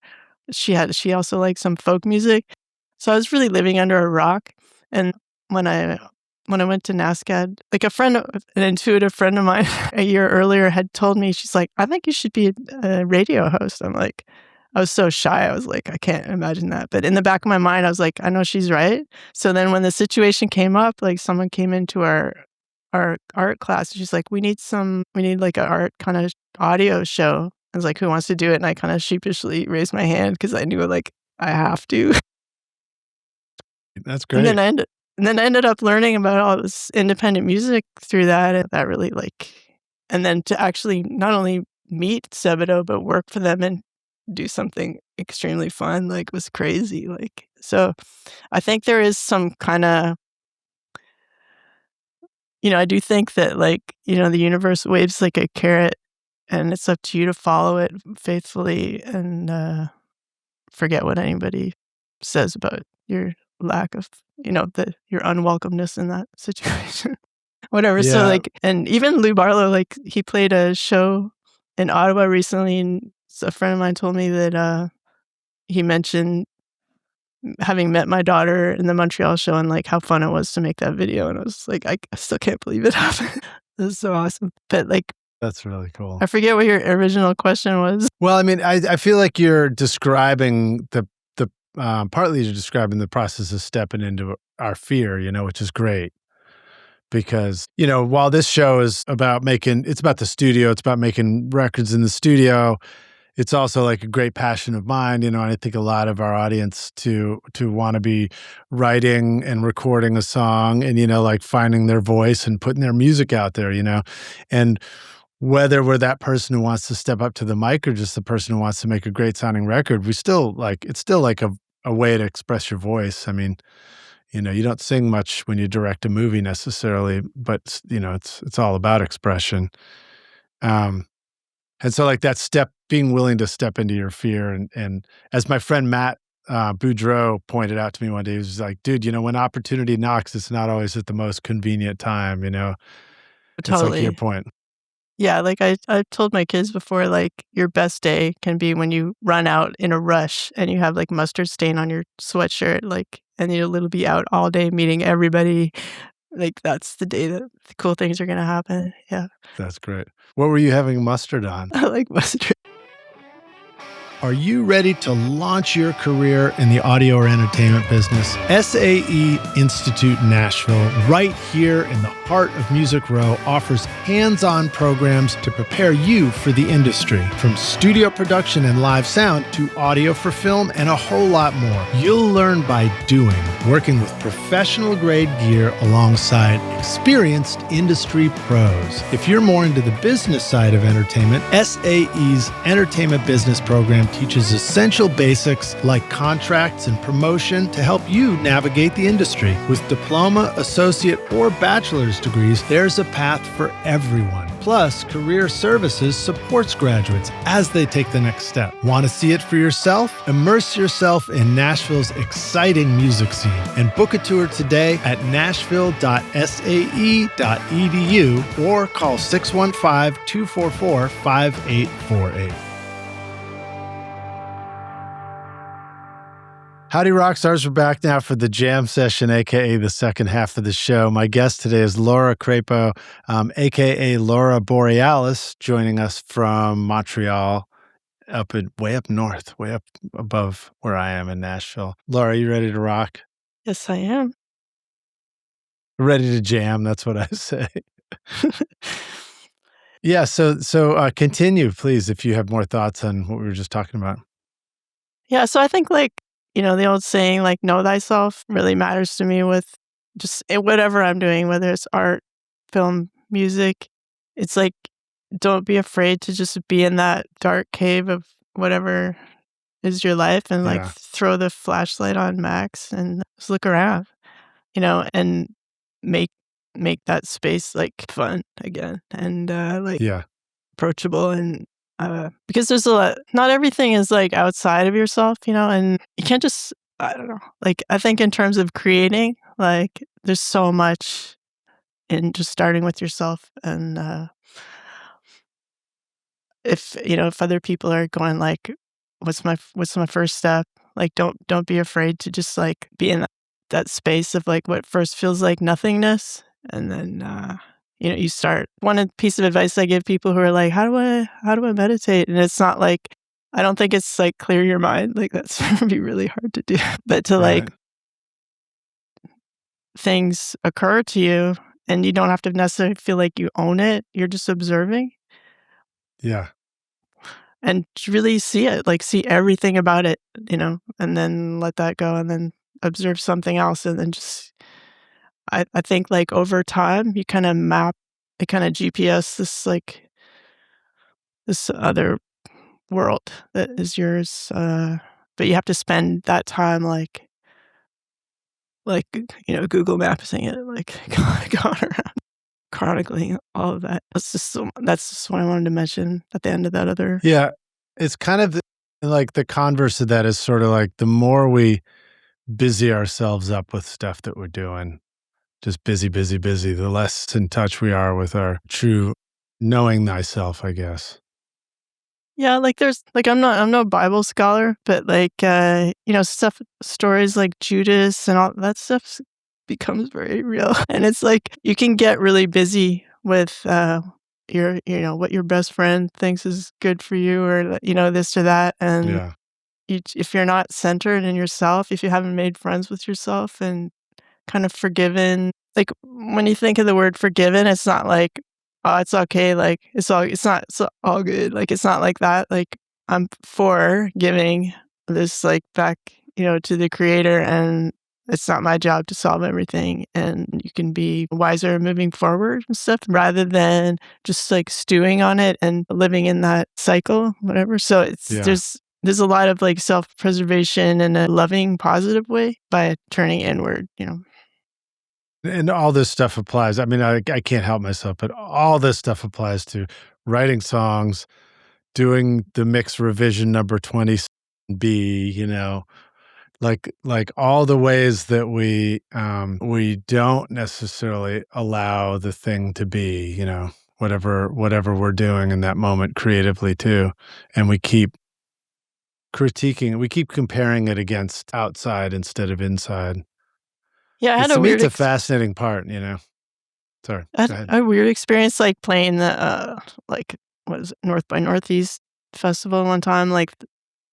she also liked some folk music. So I was really living under a rock. And when I went to NASCAD, like an intuitive friend of mine a year earlier had told me, she's like, I think you should be a radio host. I'm like, I was so shy. I was like, I can't imagine that. But in the back of my mind, I was like, I know she's right. So then when the situation came up, like someone came into our art class, and she's like, we need like an art kind of audio show. I was like, who wants to do it? And I kind of sheepishly raised my hand because I knew like I have to. That's And great. then I ended up learning about all this independent music through that. And that really like, and then to actually not only meet Sebadoh, but work for them and do something extremely fun, like was crazy. Like, so I think there is some kind of, I do think that like, the universe waves like a carrot and it's up to you to follow it faithfully and forget what anybody says about your lack of, your unwelcomeness in that situation. Whatever. So Yeah. like, and even Lou Barlow, like he played a show in Ottawa recently, and a friend of mine told me that he mentioned having met my daughter in the Montreal show and like how fun it was to make that video. And I was like, I still can't believe it happened. This is so awesome. But like, That's really cool. I forget what your original question was. Well, I mean, I feel like you're describing partly you're describing the process of stepping into our fear, which is great. Because, while this show is about it's about the studio, it's about making records in the studio, it's also like a great passion of mine, and I think a lot of our audience to want to be writing and recording a song and, like finding their voice and putting their music out there, and whether we're that person who wants to step up to the mic or just the person who wants to make a great sounding record, it's still like a way to express your voice. I mean, you don't sing much when you direct a movie necessarily, but it's all about expression. And so like that being willing to step into your fear. And as my friend Matt Boudreau pointed out to me one day, he was like, dude, when opportunity knocks, it's not always at the most convenient time, It's like your point. Yeah, like I've told my kids before, like your best day can be when you run out in a rush and you have like mustard stain on your sweatshirt, like, and you'll be out all day meeting everybody. Like that's the day that the cool things are gonna happen. Yeah. That's great. What were you having mustard on? I like mustard. Are you ready to launch your career in the audio or entertainment business? SAE Institute Nashville, right here in the heart of Music Row, offers hands-on programs to prepare you for the industry. From studio production and live sound to audio for film and a whole lot more. You'll learn by doing, working with professional-grade gear alongside experienced industry pros. If you're more into the business side of entertainment, SAE's Entertainment Business Program teaches essential basics like contracts and promotion to help you navigate the industry. With diploma, associate, or bachelor's degrees, there's a path for everyone. Plus, Career Services supports graduates as they take the next step. Want to see it for yourself? Immerse yourself in Nashville's exciting music scene and book a tour today at nashville.sae.edu or call 615-244-5848. Howdy, rock stars. We're back now for the jam session, aka the second half of the show. My guest today is Laura Crapo, aka Laura Borealis, joining us from Montreal, way up north, way up above where I am in Nashville. Laura, are you ready to rock? Yes, I am. Ready to jam, that's what I say. Yeah, so continue, please, if you have more thoughts on what we were just talking about. Yeah, so I think like, the old saying, like, know thyself really matters to me with just whatever I'm doing, whether it's art, film, music. It's like, don't be afraid to just be in that dark cave of whatever is your life and like throw the flashlight on max and just look around, and make that space like fun again and approachable and because there's not everything is like outside of yourself, and you can't just, I don't know, like I think in terms of creating, like there's so much in just starting with yourself. And if other people are going like, what's my first step? Like, don't be afraid to just like be in that space of like what first feels like nothingness. And then, you start. One piece of advice I give people who are like, how do I meditate? And it's not like, I don't think it's like clear your mind. Like that's going to be really hard to do, but to like things occur to you and you don't have to necessarily feel like you own it. You're just observing. Yeah. And really see it, like see everything about it, and then let that go and then observe something else. And then just, I think like over time, you kind of map, it kind of GPS this other world that is yours. But you have to spend that time Google Mapsing it, like going around chronicling all of that. That's just what I wanted to mention at the end of that other. Yeah. It's kind of like the converse of that is sort of like the more we busy ourselves up with stuff that we're doing, just busy, busy, busy, the less in touch we are with our true knowing thyself, I guess. Yeah, there's I'm no Bible scholar, but stories like Judas and all that stuff becomes very real. And it's like you can get really busy with what your best friend thinks is good for you, or this or that. And Yeah. if you're not centered in yourself, if you haven't made friends with yourself and kind of forgiven, like when you think of the word forgiven, it's not like, oh, it's okay, like it's all good. Like it's not like that. Like I'm for giving this back, to the creator, and it's not my job to solve everything. And you can be wiser moving forward and stuff rather than just stewing on it and living in that cycle, whatever. So Yeah. there's a lot of self-preservation in a loving, positive way by turning inward, And all this stuff applies. I mean, I can't help myself, but all this stuff applies to writing songs, doing the mix revision number 20B, like all the ways that we don't necessarily allow the thing to be, whatever we're doing in that moment creatively too. And we keep critiquing, we keep comparing it against outside instead of inside. Yeah, I had To a me, weird it's a fascinating part, Sorry, I go had ahead. a weird experience playing the what is it, North by Northeast festival one time.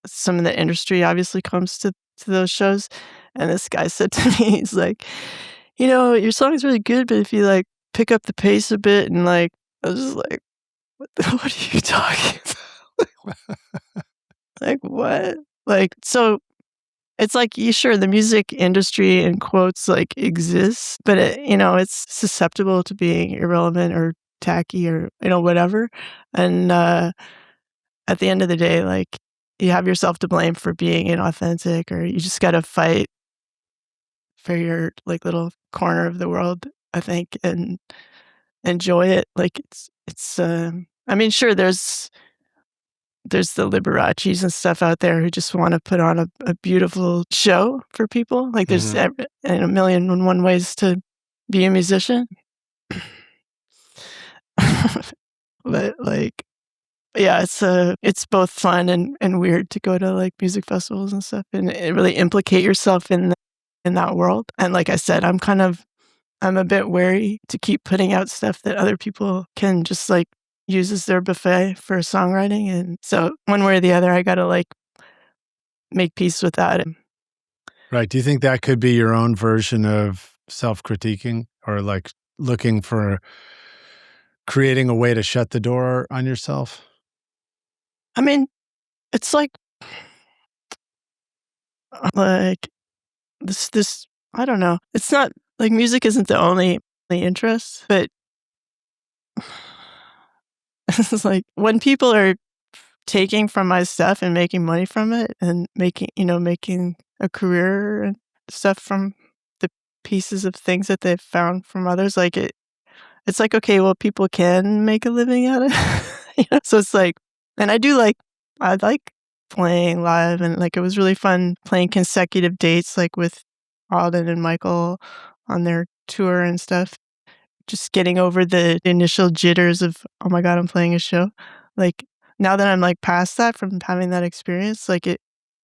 Some of the industry obviously comes to those shows, and this guy said to me, he's like, your song's really good, but if you pick up the pace a bit, and I was just like, what are you talking about? What? So it's you sure the music industry in quotes exists, but it's susceptible to being irrelevant or tacky or whatever. And at the end of the day, you have yourself to blame for being inauthentic, or you just got to fight for your little corner of the world, I think, and enjoy it. I mean, sure, there's the Liberace's and stuff out there who just want to put on a beautiful show for people. There's Mhm. a million and one ways to be a musician. But yeah, it's both fun and weird to go to music festivals and stuff and really implicate yourself in that world. And like I said, I'm a bit wary to keep putting out stuff that other people can just use as their buffet for songwriting. And so one way or the other, I got to make peace with that. Right. Do you think that could be your own version of self-critiquing or looking for creating a way to shut the door on yourself? I mean, it's like this, I don't know. It's not music isn't the only interest, but it's when people are taking from my stuff and making money from it and making a career and stuff from the pieces of things that they've found from others, it's okay, well, people can make a living at it. So it's and I like playing live, and it was really fun playing consecutive dates with Alden and Michael on their tour and stuff. Just getting over the initial jitters of, oh my God, I'm playing a show. Now that I'm past that from having that experience, it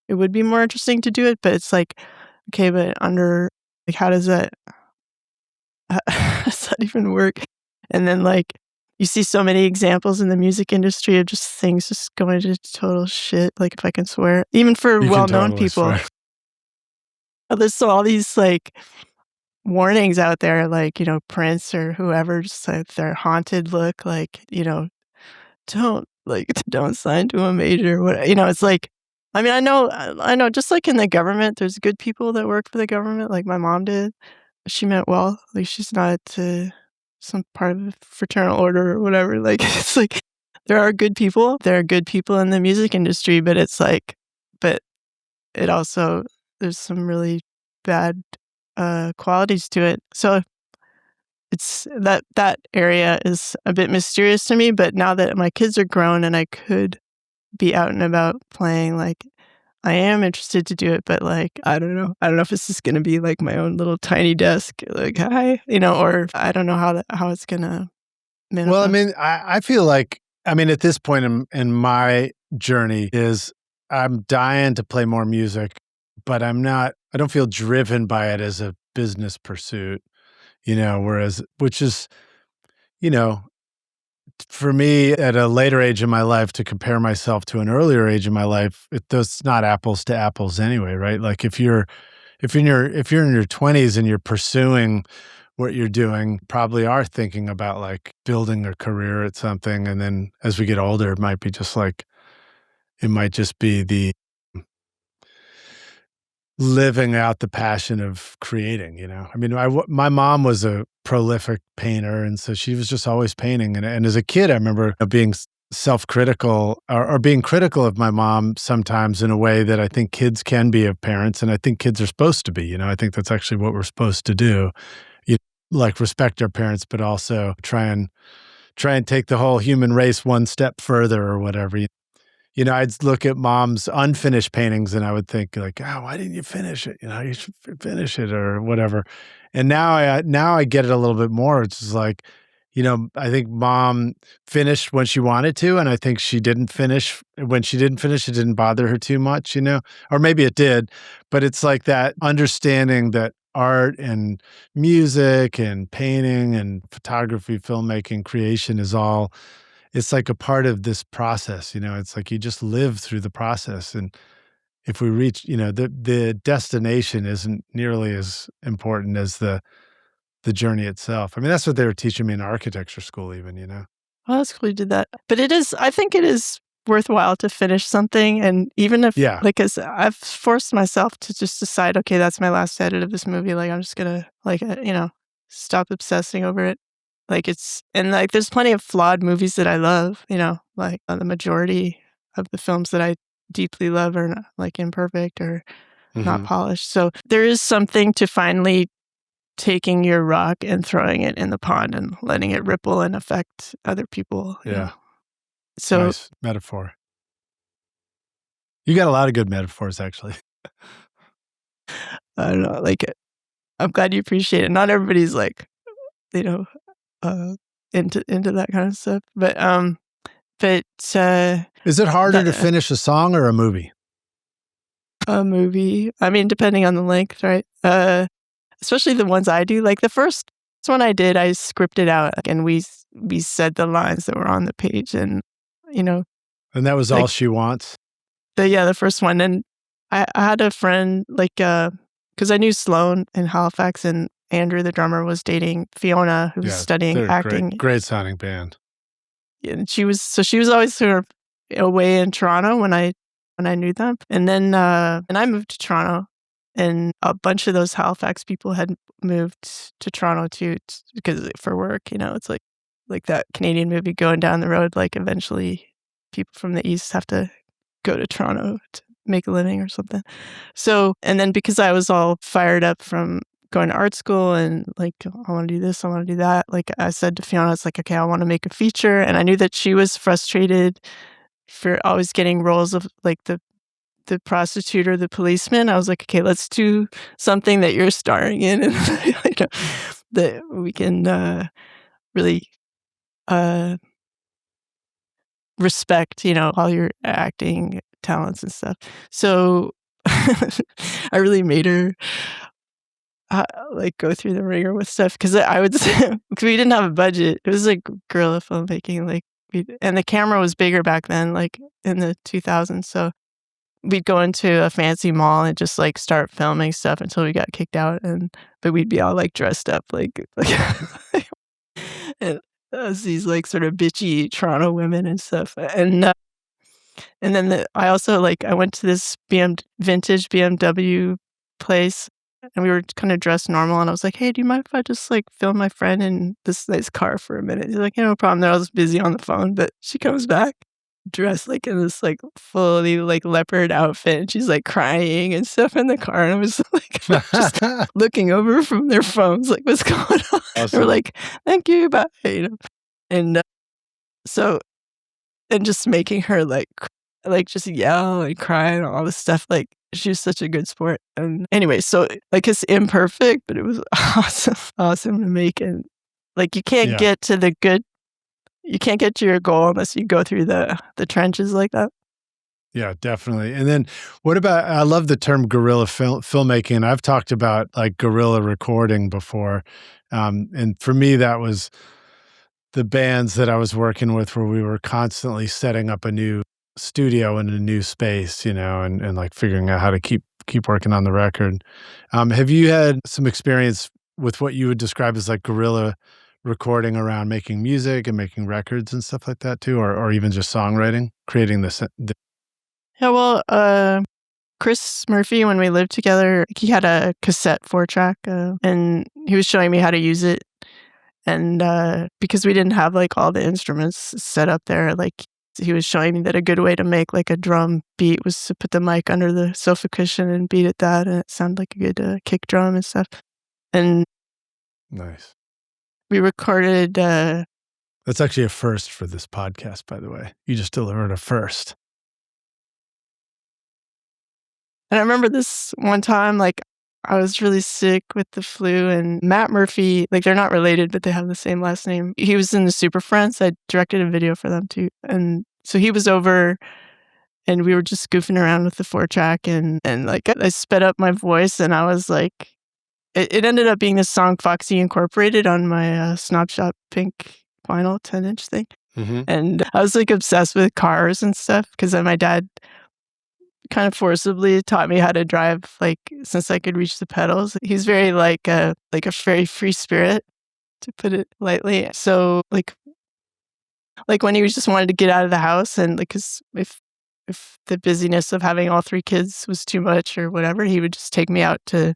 would be more interesting to do it, but it's okay, but under how does that how does that even work? And then you see so many examples in the music industry of just things just going to total shit, if I can swear, even for You can well-known totally people. swear. There's all these warnings out there, Prince or whoever, just their haunted look, don't don't sign to a major. What it's I mean, I know. Just in the government, there's good people that work for the government, like my mom did. She meant well. She's not some part of the fraternal order or whatever. It's there are good people. There are good people in the music industry, but it's like, but it also, there's some really bad qualities to it. So it's that area is a bit mysterious to me. But now that my kids are grown and I could be out and about playing, like, I am interested to do it, but like, I don't know. I don't know if it's just going to be like my own little tiny desk, like, hi, or I don't know how it's going to manifest. Well, I mean, I feel like, I mean, at this point in my journey is I'm dying to play more music, but I don't feel driven by it as a business pursuit, which is, for me at a later age in my life to compare myself to an earlier age in my life, that's not apples to apples anyway, right? Like if you're in your 20s and you're pursuing what you're doing, probably are thinking about like building a career at something. And then as we get older, it might just be the living out the passion of creating, I mean, my mom was a prolific painter, and so she was just always painting. And as a kid, I remember being self-critical or being critical of my mom sometimes in a way that I think kids can be of parents, and I think kids are supposed to be. I think that's actually what we're supposed to do. Like respect our parents, but also try and take the whole human race one step further or whatever. I'd look at mom's unfinished paintings and I would think like, oh, why didn't you finish it? You should finish it or whatever. And now I get it a little bit more. It's just like, I think mom finished when she wanted to, and I think she didn't finish. When she didn't finish, it didn't bother her too much, or maybe it did. But it's like that understanding that art and music and painting and photography, filmmaking, creation is all, it's like a part of this process, it's like you just live through the process. And if we reach, the destination isn't nearly as important as the journey itself. I mean, that's what they were teaching me in architecture school even, Well, that's cool you did that. But I think it is worthwhile to finish something. And even if, like, as I've forced myself to just decide, okay, that's my last edit of this movie. Like, I'm just going to, like, stop obsessing over it. Like and like, there's plenty of flawed movies that I love, like the majority of the films that I deeply love are not, like, imperfect or not polished. So there is something to finally taking your rock and throwing it in the pond and letting it ripple and affect other people. Yeah. So nice metaphor. You got a lot of good metaphors, actually. I don't know, like, I'm glad you appreciate it. Not everybody's like, into that kind of stuff. But is it harder to finish a song or a movie? A movie. I mean, depending on the length, right? Especially the ones I do. Like the first one I did, I scripted out and we said the lines that were on the page, and And that was all she wants. The first one. And I had a friend, like, because I knew Sloan in Halifax, and Andrew, the drummer, was dating Fiona, who was studying acting. Great sounding band. And she was always sort of away in Toronto when I knew them. And then and I moved to Toronto, and a bunch of those Halifax people had moved to Toronto too, because for work. It's like that Canadian movie Going Down the Road. Like eventually, people from the East have to go to Toronto to make a living or something. So, and then because I was all fired up from going to art school and like, I want to do this, I want to do that. Like I said to Fiona, it's like, okay, I want to make a feature. And I knew that she was frustrated for always getting roles of like the prostitute or the policeman. I was like, okay, let's do something that you're starring in, and that we can really respect, all your acting talents and stuff. So I really made her like go through the ringer with stuff, because I would because we didn't have a budget. It was like guerrilla filmmaking, like, and the camera was bigger back then, like in the 2000s. So we'd go into a fancy mall and just like start filming stuff until we got kicked out, but we'd be all like dressed up like and as these like sort of bitchy Toronto women and stuff. And then I also, like, I went to this vintage BMW place and we were kind of dressed normal. And I was like, hey, do you mind if I just like film my friend in this nice car for a minute? He's like, yeah, no problem. Then I was busy on the phone, but she comes back dressed like in this like fully like leopard outfit, and she's like crying and stuff in the car. And I was like just looking over from their phones, like, what's going on? Awesome. They're like, thank you, bye, And so, and just making her like just yell and cry and all this stuff. Like, she was such a good sport. And anyway, so like it's imperfect, but it was awesome to make. And like, you can't get to the good. You can't get to your goal unless you go through the trenches like that. Yeah, definitely. And then what about, I love the term guerrilla filmmaking. I've talked about like guerrilla recording before. And for me, that was the bands that I was working with where we were constantly setting up a new studio in a new space, and like figuring out how to keep working on the record. Have you had some experience with what you would describe as like guerrilla recording around making music and making records and stuff like that too, or even just songwriting, creating this? Yeah, well, Chris Murphy, when we lived together, he had a cassette 4-track, and he was showing me how to use it. And because we didn't have like all the instruments set up there, like he was showing me that a good way to make like a drum beat was to put the mic under the sofa cushion and beat at that, and it sounded like a good kick drum and stuff. And nice. We recorded. That's actually a first for this podcast, by the way. You just delivered a first. And I remember this one time, like, I was really sick with the flu, and Matt Murphy, like, they're not related, but they have the same last name. He was in the Super Friends. I directed a video for them too. And so he was over, and we were just goofing around with the 4-track, and like, I sped up my voice, and I was like, it ended up being this song Foxy incorporated on my Snob Shop pink vinyl 10-inch thing. Mm-hmm. And I was like obsessed with cars and stuff, because my dad kind of forcibly taught me how to drive, like, since I could reach the pedals. He's very like a very free spirit, to put it lightly. So like when he just wanted to get out of the house, and like, 'cause if the busyness of having all 3 kids was too much or whatever, he would just take me out to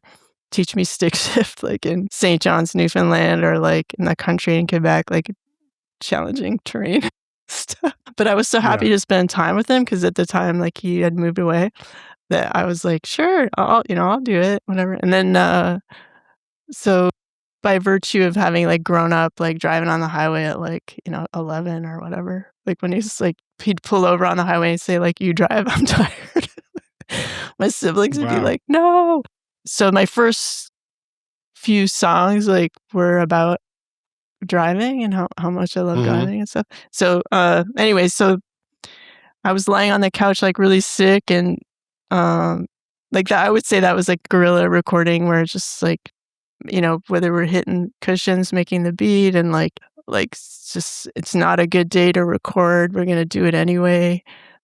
teach me stick shift, like in St. John's, Newfoundland, or like in the country in Quebec, like challenging terrain stuff. But I was so happy to spend time with him, because at the time, like, he had moved away, that I was like, sure, I'll do it, whatever. And then so by virtue of having like grown up, like driving on the highway at like 11 or whatever, like when he'd pull over on the highway and say like, you drive, I'm tired. My siblings would be like, no. So my first few songs like were about driving and how much I love driving and stuff. So anyway, so I was lying on the couch like really sick, and like that, I would say that was like guerrilla recording, where it's just like, whether we're hitting cushions, making the beat, and like it's not a good day to record, we're gonna do it anyway.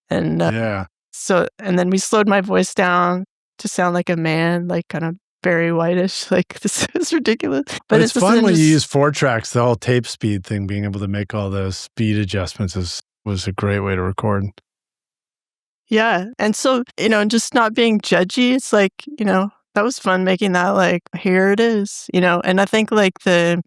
And so, and then we slowed my voice down to sound like a man, like kind of very whitish. Like, this is ridiculous. But it's fun when you use 4-tracks. The whole tape speed thing, being able to make all those speed adjustments was a great way to record. Yeah. And so, just not being judgy. It's like, that was fun making that, like, here it is, and I think like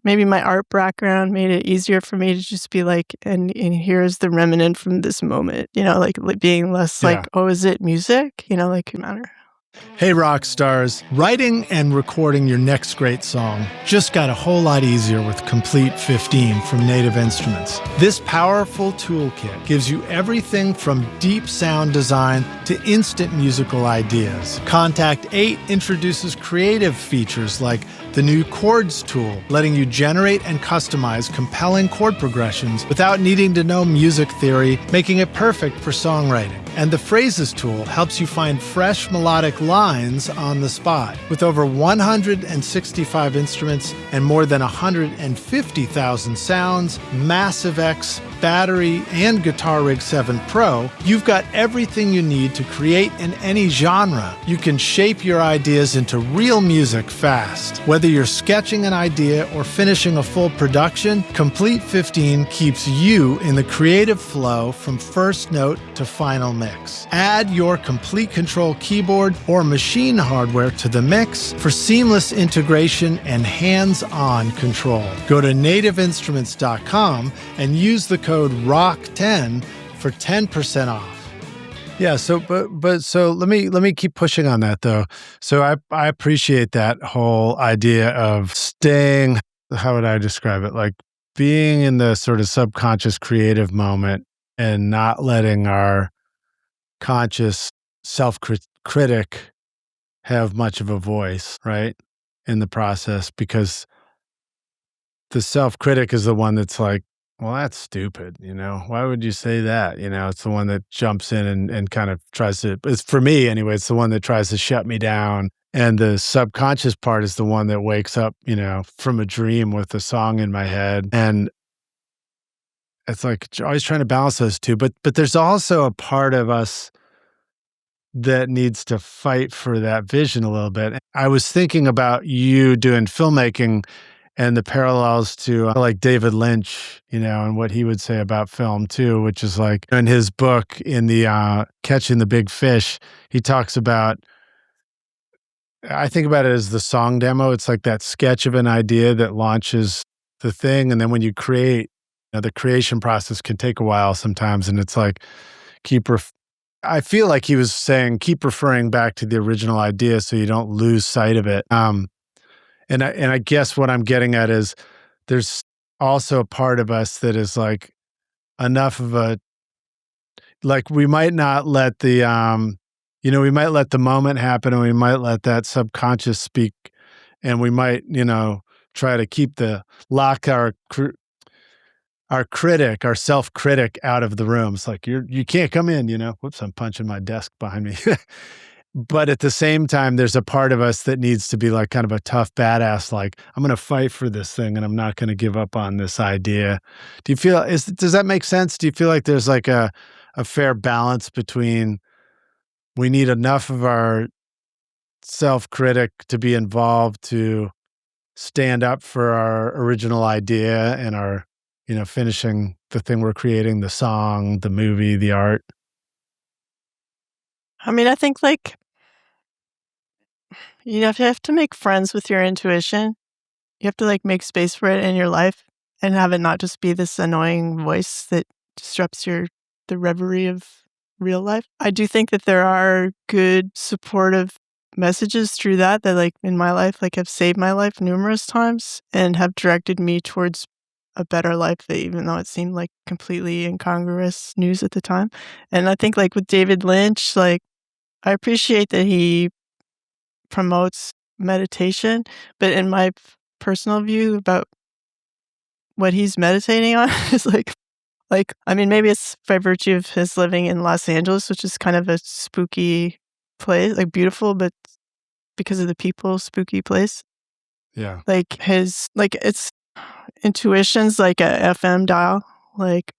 maybe my art background made it easier for me to just be like, and here's the remnant from this moment, like being less like, oh, is it music? Like, matter. Hey, rock stars, writing and recording your next great song just got a whole lot easier with Complete 15 from Native Instruments. This powerful toolkit gives you everything from deep sound design to instant musical ideas. Contact 8 introduces creative features like the new chords tool, letting you generate and customize compelling chord progressions without needing to know music theory, making it perfect for songwriting. And the phrases tool helps you find fresh melodic lines on the spot. With over 165 instruments and more than 150,000 sounds, Massive X battery and Guitar Rig 7 Pro, you've got everything you need to create in any genre. You can shape your ideas into real music fast. Whether you're sketching an idea or finishing a full production, Complete 15 keeps you in the creative flow from first note to final mix. Add your Complete Control keyboard or machine hardware to the mix for seamless integration and hands-on control. Go to nativeinstruments.com and use the code ROCK10 for 10% off. Yeah, so let me keep pushing on that though. So I appreciate that whole idea of staying, how would I describe it? Like being in the sort of subconscious creative moment and not letting our conscious self-critic have much of a voice, right? In the process, because the self-critic is the one that's like, well, that's stupid, why would you say that? It's the one that jumps in and kind of tries to, it's for me anyway, it's the one that tries to shut me down. And the subconscious part is the one that wakes up, from a dream with a song in my head. And it's like always trying to balance those two. But there's also a part of us that needs to fight for that vision a little bit. I was thinking about you doing filmmaking and the parallels to like David Lynch, and what he would say about film too, which is like in his book, in the Catching the Big Fish, he talks about, I think about it as the song demo. It's like that sketch of an idea that launches the thing. And then when you create, the creation process can take a while sometimes. And it's like, I feel like he was saying, keep referring back to the original idea so you don't lose sight of it. And I guess what I'm getting at is there's also a part of us that is like enough of a, like we might not let the, we might let the moment happen and we might let that subconscious speak and we might, try to lock our critic, our self-critic out of the room. It's like, you can't come in, whoops, I'm punching my desk behind me. But at the same time, there's a part of us that needs to be like kind of a tough badass, like I'm going to fight for this thing and I'm not going to give up on this idea. Do you feel, does that make sense? Do you feel like there's like a fair balance between we need enough of our self-critic to be involved to stand up for our original idea and our, finishing the thing we're creating, the song, the movie, the art? I mean, I think like you have to make friends with your intuition. You have to like make space for it in your life and have it not just be this annoying voice that disrupts the reverie of real life. I do think that there are good supportive messages through that like in my life, like have saved my life numerous times and have directed me towards a better life, that even though it seemed like completely incongruous news at the time. And I think like with David Lynch, like I appreciate that he promotes meditation, but in my personal view about what he's meditating on is like I mean, maybe it's by virtue of his living in Los Angeles, which is kind of a spooky place, like beautiful, but because of the people, spooky place. Yeah. Like it's intuition's like a FM dial. Like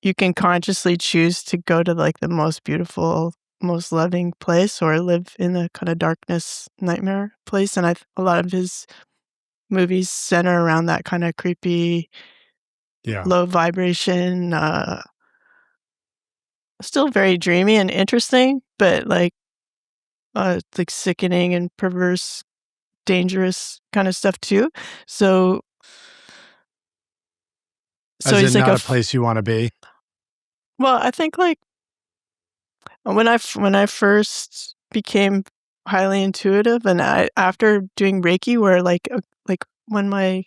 you can consciously choose to go to like the most beautiful, most loving place or live in a kind of darkness nightmare place. And a lot of his movies center around that kind of creepy, low vibration, still very dreamy and interesting, but like sickening and perverse, dangerous kind of stuff too. So he's like not a place you want to be. Well, I think like when I first became highly intuitive, and after doing Reiki, where like when I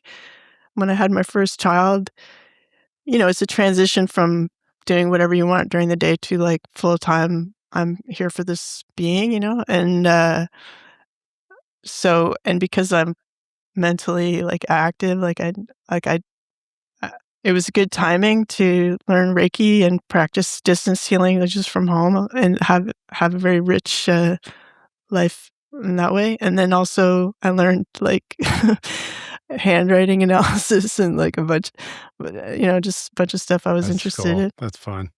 had my first child, it's a transition from doing whatever you want during the day to like full time. I'm here for this being, and so because I'm mentally like active, it was good timing to learn Reiki and practice distance healing just from home and have a very rich life in that way. And then also I learned like handwriting analysis and like a bunch, just a bunch of stuff I was That's interested cool. in. That's fun.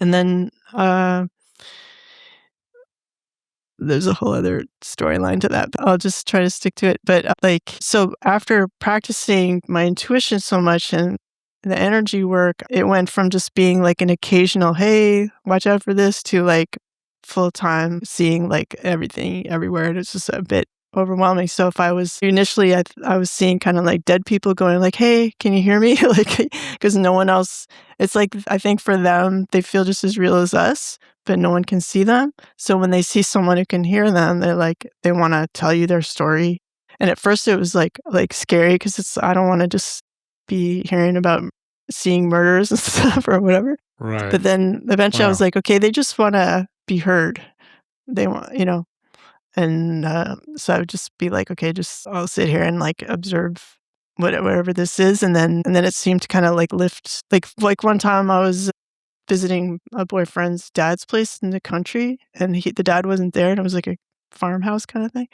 And then there's a whole other storyline to that, but I'll just try to stick to it. But so after practicing my intuition so much and the energy work, it went from just being like an occasional, hey, watch out for this, to like full time seeing like everything everywhere. And it's just a bit overwhelming. So if I was initially, I was seeing kind of like dead people going like, hey, can you hear me? Like, because no one else, it's like, I think for them, they feel just as real as us, but no one can see them. So when they see someone who can hear them, they're like, they want to tell you their story. And at first it was like scary because I don't want to just be hearing about seeing murders and stuff or whatever. Right. But then eventually I was like, okay, they just want to be heard. They want, and so I would just be like, okay, I'll sit here and like observe whatever this is. And then it seemed to kind of like lift, like one time I was visiting a boyfriend's dad's place in the country, and the dad wasn't there, and it was like a farmhouse kind of thing.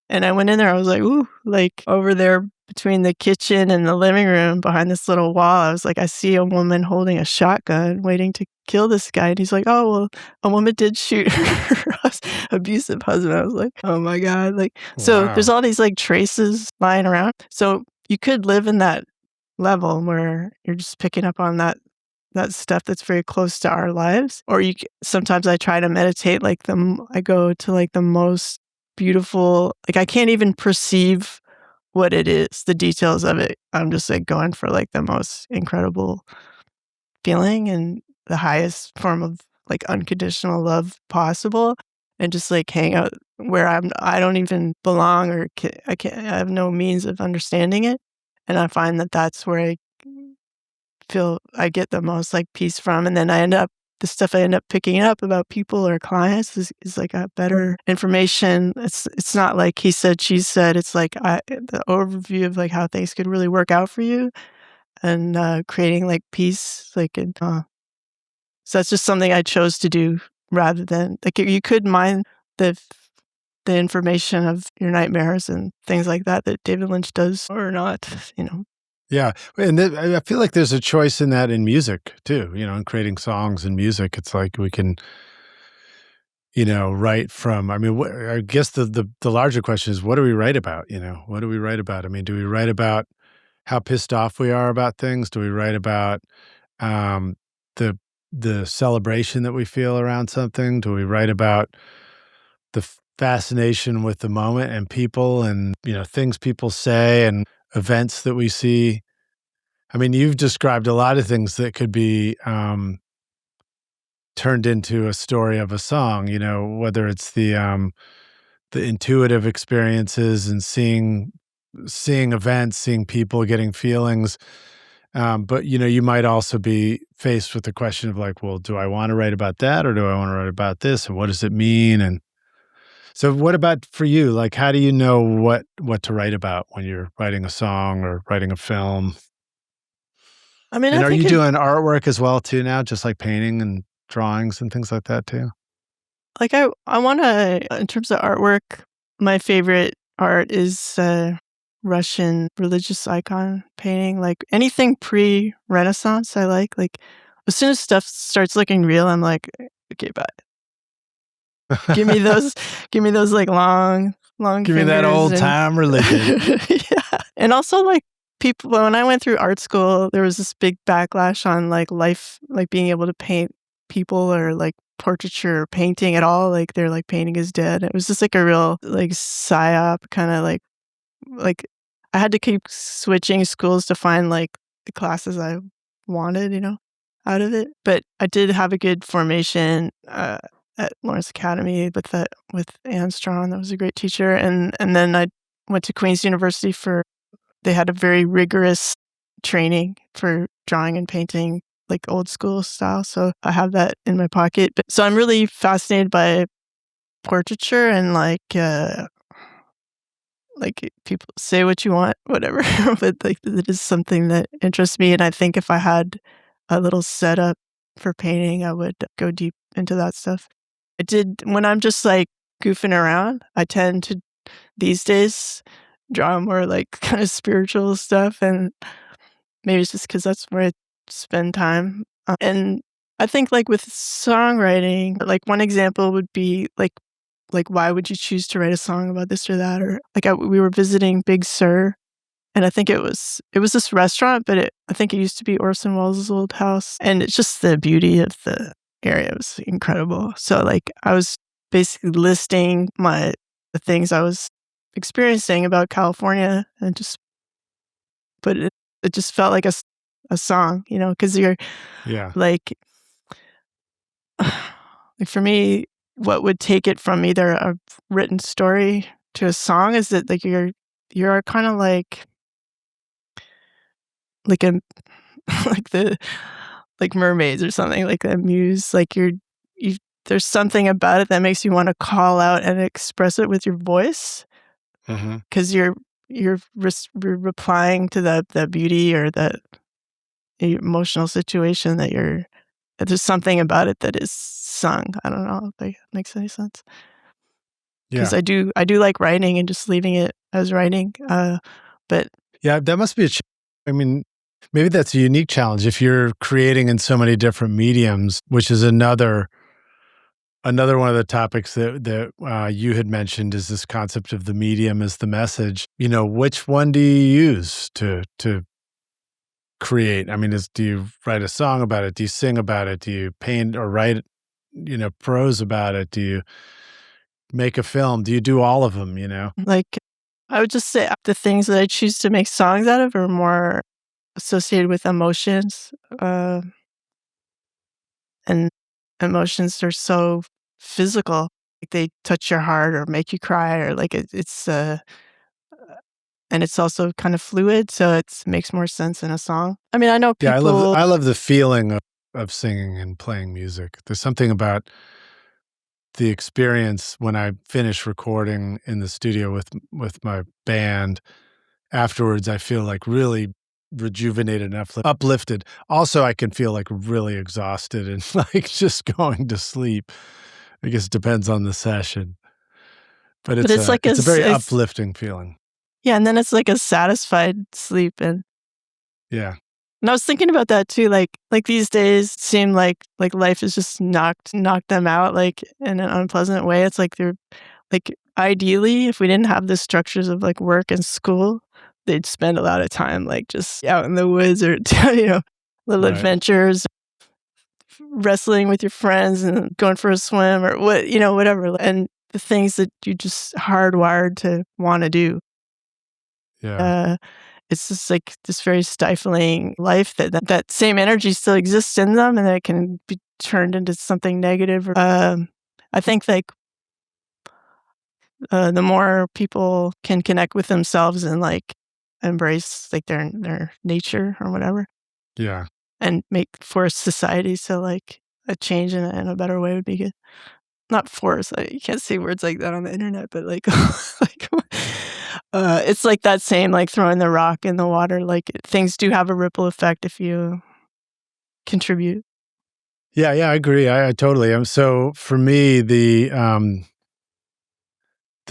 And I went in there, I was like, ooh, like over there between the kitchen and the living room behind this little wall, I was like, I see a woman holding a shotgun waiting to kill this guy. And he's like, oh, well, a woman did shoot her abusive husband. I was like, oh my God. Like, so Wow. there's all these like traces lying around. So you could live in that level where you're just picking up on that stuff that's very close to our lives. Or sometimes I try to meditate, like I go to like the most beautiful, like I can't even perceive what it is, the details of it. I'm just like going for like the most incredible feeling and the highest form of like unconditional love possible, and just like hang out where I don't even belong, or I have no means of understanding it. And I find that that's where I feel I get the most like peace from. And then the stuff I end up picking up about people or clients is like a better information. It's not like he said, she said. It's like the overview of like how things could really work out for you, and creating like peace. So that's just something I chose to do, rather than like you could mine the information of your nightmares and things like that David Lynch does, or not. Yeah. And I feel like there's a choice in that in music too, in creating songs and music. It's like we can, write from, I mean, I guess the larger question is, what do we write about? What do we write about? I mean, do we write about how pissed off we are about things? Do we write about um, the celebration that we feel around something? Do we write about the fascination with the moment and people and, things people say and events that we see? I mean, you've described a lot of things that could be turned into a story of a song, whether it's the intuitive experiences and seeing events, seeing people, getting feelings. But, you might also be faced with the question of like, well, do I want to write about that, or do I want to write about this? And what does it mean? And so what about for you? Like, how do you know what to write about when you're writing a song or writing a film? I mean, And I are think you doing artwork as well too now, just like painting and drawings and things like that too? like I want to, in terms of artwork, my favorite art is Russian religious icon painting. Like anything pre-Renaissance, I like. Like as soon as stuff starts looking real, I'm like, okay, bye. Give me those, like long Give me that fingers old time religion. Yeah. And also like people, when I went through art school, there was this big backlash on like life, like being able to paint people, or like portraiture or painting at all. Like they're like painting is dead. It was just like a real like psyop kind of like I had to keep switching schools to find like the classes I wanted, out of it. But I did have a good formation at Lawrence Academy with Anne Strong. That was a great teacher. And then I went to Queen's University they had a very rigorous training for drawing and painting, like old school style. So I have that in my pocket. So I'm really fascinated by portraiture, and like people say what you want, whatever. But like it is something that interests me. And I think if I had a little setup for painting, I would go deep into that stuff. When I'm just like goofing around, I tend to these days draw more like kind of spiritual stuff, and maybe it's just because that's where I spend time. And I think like with songwriting, like one example would be like why would you choose to write a song about this or that? Or like we were visiting Big Sur, and I think it was this restaurant, but I think it used to be Orson Welles' old house, and it's just the beauty of the area was incredible. So like I was basically listing the things I was experiencing about California, and just but it just felt like a song, because you're Yeah. like, like for me, what would take it from either a written story to a song is that like you're kind of like a like the like mermaids or something, like a muse, like you there's something about it that makes you want to call out and express it with your voice, because you're replying to the beauty or the emotional situation there's something about it that is sung. I don't know if that makes any sense. Because Yeah. I do like writing and just leaving it as writing. But Yeah, that must be I mean, maybe that's a unique challenge if you're creating in so many different mediums, which is another one of the topics that you had mentioned is this concept of the medium as the message. Which one do you use to create? I mean, do you write a song about it? Do you sing about it? Do you paint or write, prose about it? Do you make a film? Do you do all of them, like I would just say the things that I choose to make songs out of are more associated with emotions. And emotions are so physical. Like they touch your heart or make you cry, or like it's and it's also kind of fluid, so it makes more sense in a song. I mean, I know Yeah, people. I love the feeling of singing and playing music. There's something about the experience when I finish recording in the studio with my band. Afterwards, I feel like really rejuvenated and uplifted. Also, I can feel like really exhausted and like just going to sleep. I guess it depends on the session, but But it's like it's a very uplifting feeling. yeah, and then it's like a satisfied sleep. Yeah. And I was thinking about that too. Like these days seem like life has just knocked them out like in an unpleasant way. It's like they're like ideally, if we didn't have the structures of like work and school, they'd spend a lot of time like just out in the woods or little Right. adventures, wrestling with your friends and going for a swim or whatever. And the things that you just hardwired to want to do. Yeah. It's just like this very stifling life that same energy still exists in them, and that it can be turned into something negative. I think like the more people can connect with themselves and like embrace like their nature or whatever, Yeah. and make force society so like a change in a better way would be good. Not force. You can't say words like that on the internet, but like, like, it's like that same like throwing the rock in the water. Like things do have a ripple effect if you contribute. Yeah. Yeah. I agree. I totally am. So for me, the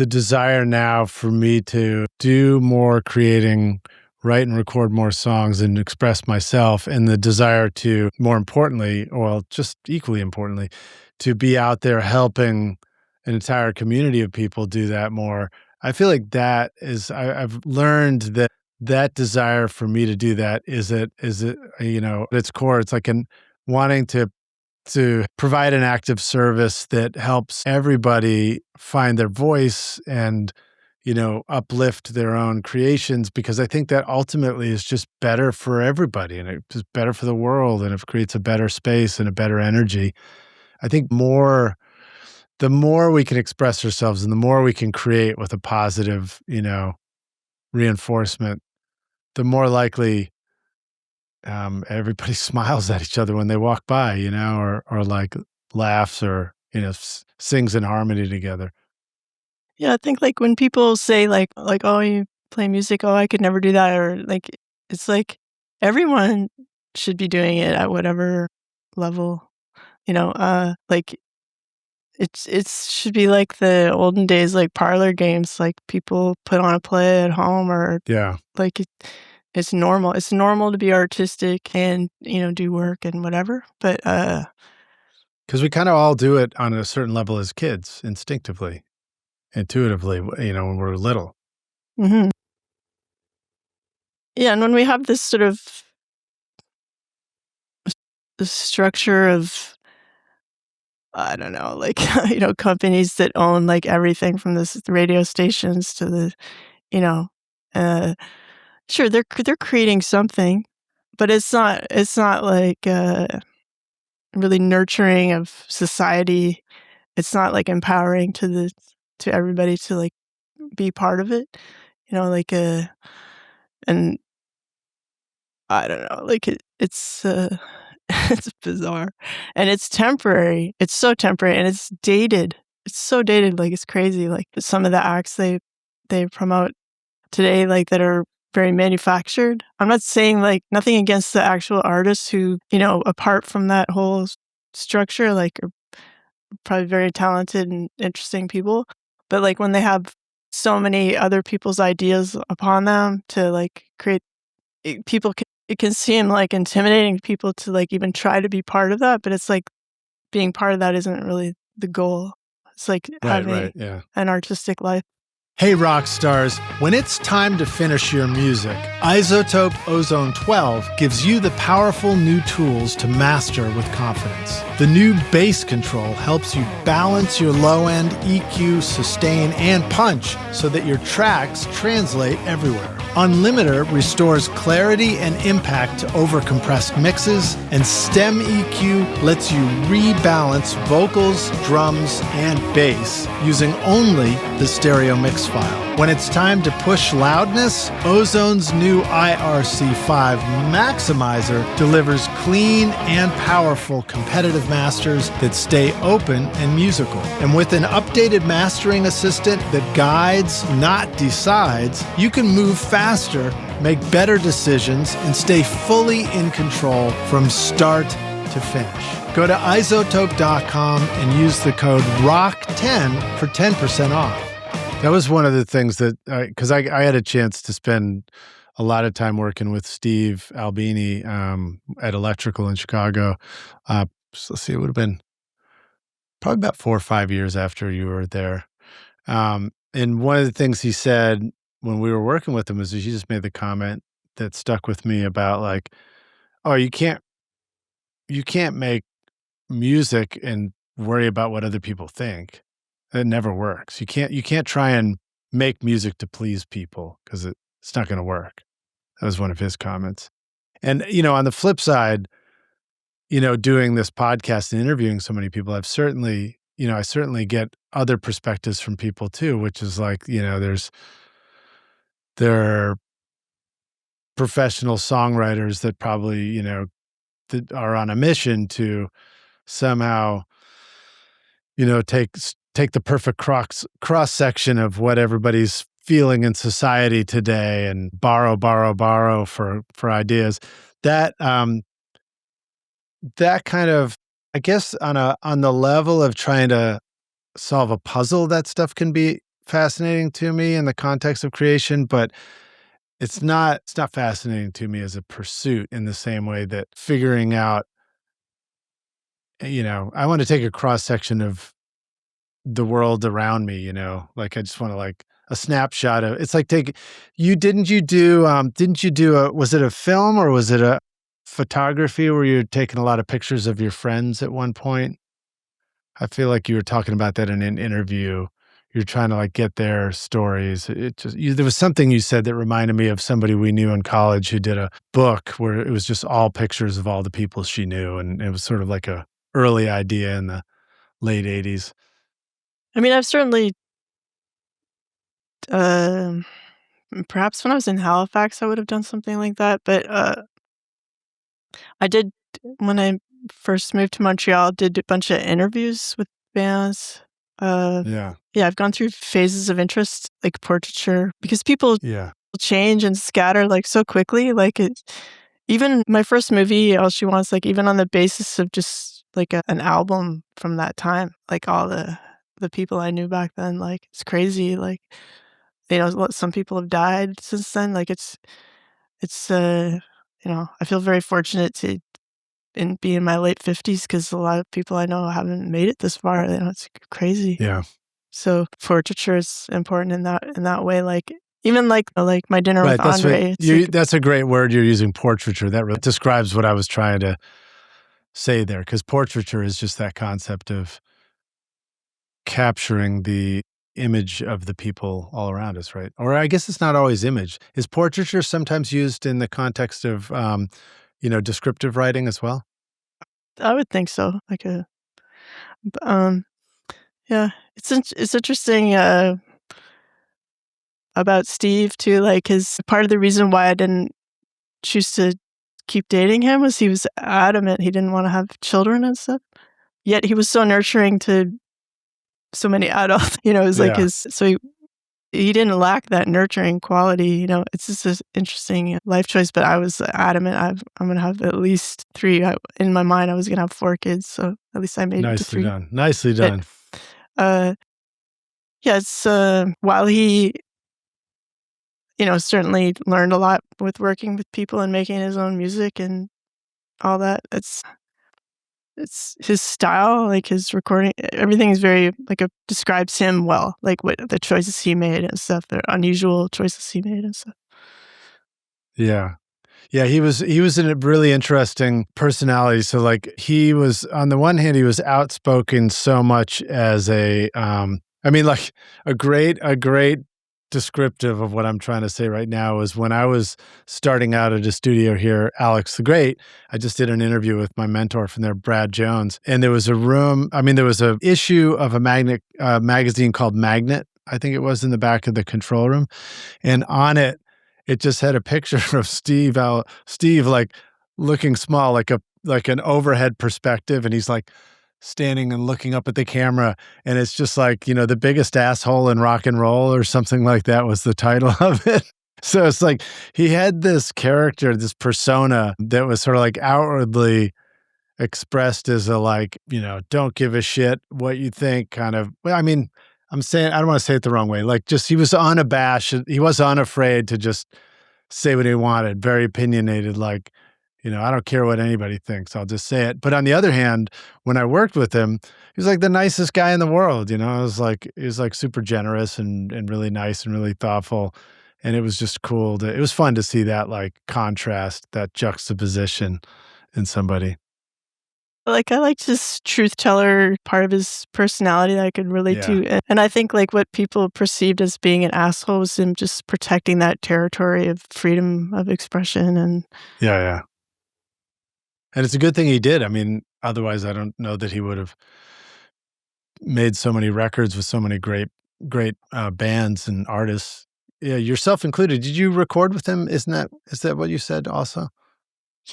desire now for me to do more creating, write and record more songs and express myself, and the desire to, more importantly, or just equally importantly, to be out there helping an entire community of people do that more. I feel like that is, I've learned that desire for me to do that is it, at its core, it's like wanting to provide an active service that helps everybody find their voice and, uplift their own creations, because I think that ultimately is just better for everybody and it's better for the world and it creates a better space and a better energy. I think the more we can express ourselves and the more we can create with a positive, reinforcement, the more likely everybody smiles at each other when they walk by, or like laughs or, sings in harmony together. Yeah, I think like when people say like oh you play music, oh I could never do that, or like it's like everyone should be doing it at whatever level, like it should be like the olden days, like parlor games, like people put on a play at home, or Yeah. like it's normal. It's normal to be artistic and, do work and whatever. But Because we kind of all do it on a certain level as kids, instinctively, intuitively, when we're little. mhm. Yeah, and when we have this sort of the structure of, I don't know, like companies that own like everything from the radio stations to the, you know, uh, sure they're creating something, but it's not like really nurturing of society. It's not like empowering to everybody to like be part of it. Like and I don't know, like it's it's bizarre, and it's temporary. It's so temporary, and it's dated. It's so dated, like it's crazy. Like some of the acts they promote today, like that are very manufactured. I'm not saying like nothing against the actual artists who, apart from that whole structure, like are probably very talented and interesting people. But like when they have so many other people's ideas upon them to like create, it can seem like intimidating to people to like even try to be part of that. But it's like being part of that isn't really the goal. It's like having Yeah. an artistic life. Hey, rock stars, when it's time to finish your music, Isotope Ozone 12 gives you the powerful new tools to master with confidence. The new bass control helps you balance your low end, EQ, sustain, and punch so that your tracks translate everywhere. Unlimiter restores clarity and impact to overcompressed mixes, and Stem EQ lets you rebalance vocals, drums, and bass using only the stereo mix file. When it's time to push loudness, Ozone's new IRC5 Maximizer delivers clean and powerful competitive masters that stay open and musical. And with an updated mastering assistant that guides, not decides, you can move faster, make better decisions, and stay fully in control from start to finish. Go to isotope.com and use the code ROCK10 for 10% off. That was one of the things that, because I had a chance to spend a lot of time working with Steve Albini at Electrical in Chicago. So let's see, it would have been probably about 4 or 5 years after you were there. And one of the things he said when we were working with him is he just made the comment that stuck with me about like, oh, you can't make music and worry about what other people think. It never works. You can't try and make music to please people because it's not going to work. That was one of his comments. And, on the flip side, doing this podcast and interviewing so many people, I certainly get other perspectives from people too, which is like, there are professional songwriters that probably, that are on a mission to somehow, take the perfect cross section of what everybody's feeling in society today and borrow for ideas. That that kind of, I guess, on the level of trying to solve a puzzle, that stuff can be fascinating to me in the context of creation, but it's not fascinating to me as a pursuit in the same way that figuring out, I want to take a cross section of the world around me, like I just want to like a snapshot of, it's like didn't you do was it a film or was it a photography where you're taking a lot of pictures of your friends at one point? I feel like you were talking about that in an interview. You're trying to like get their stories. There was something you said that reminded me of somebody we knew in college who did a book where it was just all pictures of all the people she knew. And it was sort of like a early idea in the late 80s. I mean, I've certainly, perhaps when I was in Halifax, I would have done something like that. But I did, when I first moved to Montreal, did a bunch of interviews with bands. Yeah. Yeah, I've gone through phases of interest, like portraiture, because people Yeah. change and scatter like so quickly. Like even my first movie, All She Wants, like even on the basis of just like an album from that time, like all the people I knew back then. Like it's crazy. Like some people have died since then. Like it's I feel very fortunate to be in my late 50s because a lot of people I know haven't made it this far. It's crazy. Yeah. So portraiture is important in that way. Like even like my dinner with Andre. That's a great word you're using, portraiture. That really describes what I was trying to say there, because portraiture is just that concept of capturing the image of the people all around us, right? Or I guess it's not always image. Is portraiture sometimes used in the context of, descriptive writing as well? I would think so. Yeah, it's interesting about Steve too. Like his part of the reason why I didn't choose to keep dating him was he was adamant he didn't want to have children and stuff. Yet he was so nurturing to so many adults. It was like he didn't lack that nurturing quality. It's just an interesting life choice. But I was adamant I'm going to have at least 3. In my mind, I was going to have 4 kids. So at least I made it to 3. Nicely done. It's while he, certainly learned a lot with working with people and making his own music and all that. It's his style, like his recording, everything is very describes him well, like what the choices he made and stuff, the unusual choices he made and stuff. Yeah. Yeah, he was a really interesting personality. So like he was, on the one hand, he was outspoken so much as a great descriptive of what I'm trying to say right now is when I was starting out at a studio here, Alex the Great, I just did an interview with my mentor from there, Brad Jones. And there was there was an issue of a magazine called Magnet, I think it was, in the back of the control room. And on it, it just had a picture of Steve like looking small, like an overhead perspective. And he's like standing and looking up at the camera, and it's just like, the biggest asshole in rock and roll or something like that was the title of it. So it's like he had this character, this persona that was sort of like outwardly expressed as a don't give a shit what you think kind of. Well, I mean, I don't want to say it the wrong way. Like just he was unabashed. He was unafraid to just say what he wanted, very opinionated, like, I don't care what anybody thinks. I'll just say it. But on the other hand, when I worked with him, he was like the nicest guy in the world. He was like super generous and really nice and really thoughtful. And it was just cool. It was fun to see that contrast, that juxtaposition in somebody. I liked his truth teller part of his personality that I could relate to. And I think what people perceived as being an asshole was him just protecting that territory of freedom of expression. And yeah. And it's a good thing he did. I mean, otherwise I don't know that he would have made so many records with so many great bands and artists. Yeah, yourself included. Did you record with him? Is that what you said also?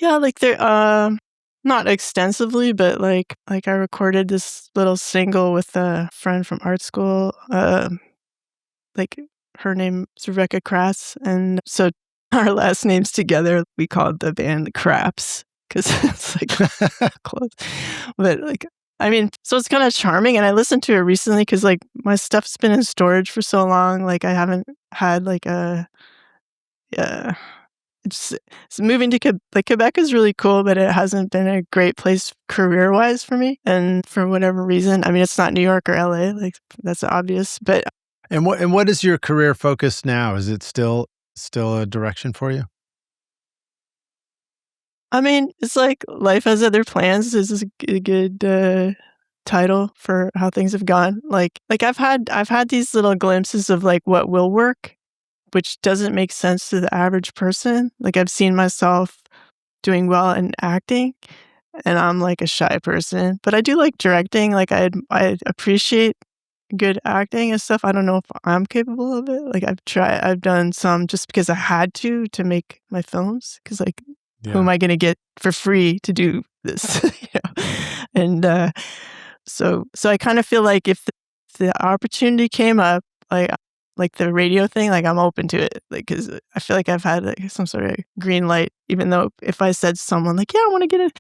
Yeah, they're not extensively, but like I recorded this little single with a friend from art school. Her name is Rebecca Kratz, and so our last names together, we called the band Craps because it's close. But so it's kind of charming, and I listened to it recently because my stuff's been in storage for so long. I haven't had it's moving to Quebec is really cool, but it hasn't been a great place career-wise for me. And for whatever reason, it's not New York or LA, that's obvious. But and what is your career focus now? Is it still a direction for you? It's like life has other plans. This is a good title for how things have gone. I've had these little glimpses of what will work, which doesn't make sense to the average person. I've seen myself doing well in acting, and I'm a shy person, but I do like directing. I appreciate good acting and stuff. I don't know if I'm capable of it. I've done some just because I had to make my films, because who am I going to get for free to do this? And so I kind of feel like if the opportunity came up, the radio thing, I'm open to it, because I feel like I've had some sort of green light, even though if I said to someone yeah, I want to get it,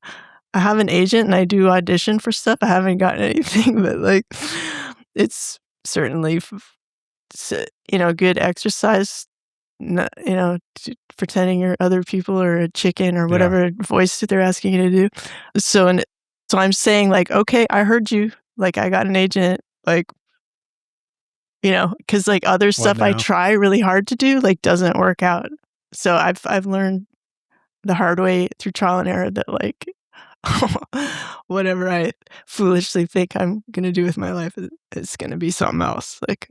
I have an agent and I do audition for stuff. I haven't gotten anything, but like it's certainly good exercise. Pretending you're other people or a chicken or whatever voice that they're asking you to do. So I'm saying like, okay, I heard you. Like I got an agent. Like because like other stuff I try really hard to do like doesn't work out. So I've learned the hard way through trial and error that like whatever I foolishly think I'm gonna do with my life is gonna be something else. Like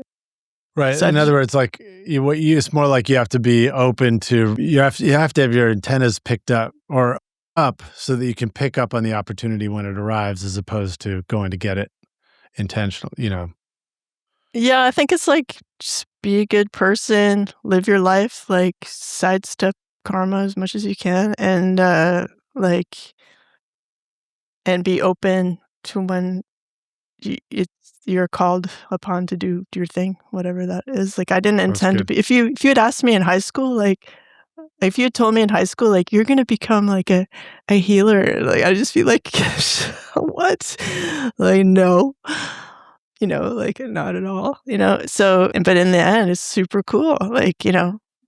right. So in other words, like it's more like you have to be open to you have to have your antennas picked up or up so that you can pick up on the opportunity when it arrives, as opposed to going to get it intentional. Yeah, I think it's like just be a good person, live your life, like sidestep karma as much as you can, and and be open to when you're called upon to do your thing, whatever that is. Like I didn't intend to be. If you had asked me in high school, like if you had told me in high school, like you're gonna become like a healer, like I'd just be like, what? Like no. Like not at all, so, but in the end, it's super cool. Like,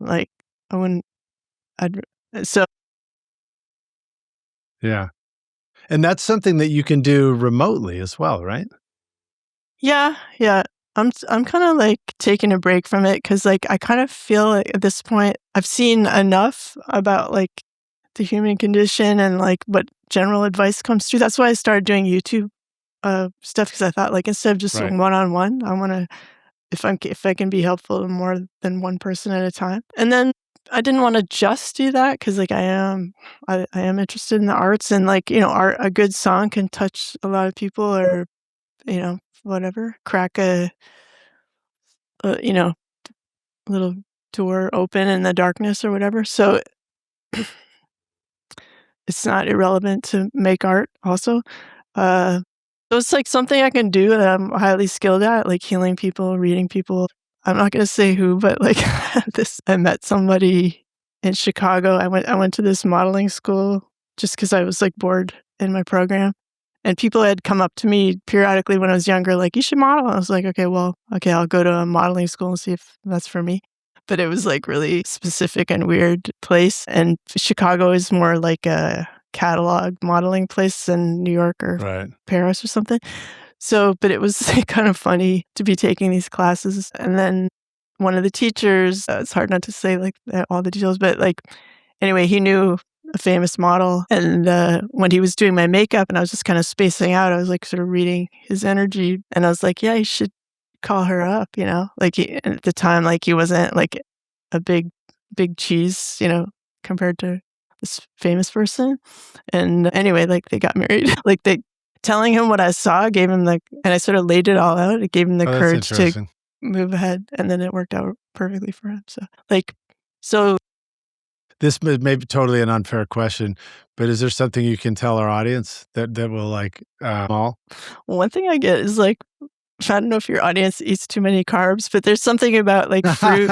like I wouldn't, so. Yeah. And that's something that you can do remotely as well, right? Yeah. Yeah. I'm kind of like taking a break from it because like I kind of feel like at this point I've seen enough about like the human condition and like what general advice comes through. That's why I started doing YouTube stuff because I thought like instead of just one-on-one, I want to if I can be helpful to more than one person at a time. And then I didn't want to just do that because like I am interested in the arts and like art. A good song can touch a lot of people or whatever, crack a little door open in the darkness or whatever. So it's not irrelevant to make art also. So it's like something I can do that I'm highly skilled at, like healing people, reading people. I'm not going to say who, but like I met somebody in Chicago. I went to this modeling school just because I was like bored in my program. And people had come up to me periodically when I was younger, like, you should model. I was like, okay, I'll go to a modeling school and see if that's for me. But it was like really specific and weird place. And Chicago is more like a catalog modeling place than New York or Paris or something. So, but it was kind of funny to be taking these classes. And then one of the teachers, it's hard not to say like all the details, but like, anyway, he knew a famous model. And when he was doing my makeup and I was just kind of spacing out, I was like sort of reading his energy. And I was like, yeah, you should call her up, like at the time, like he wasn't like a big cheese, compared to this famous person. And anyway, like they got married. Like telling him what I saw gave him and I sort of laid it all out. It gave him the courage to move ahead. And then it worked out perfectly for him. So this may be totally an unfair question, but is there something you can tell our audience that will like all? One thing I get is like, I don't know if your audience eats too many carbs, but there's something about like fruit.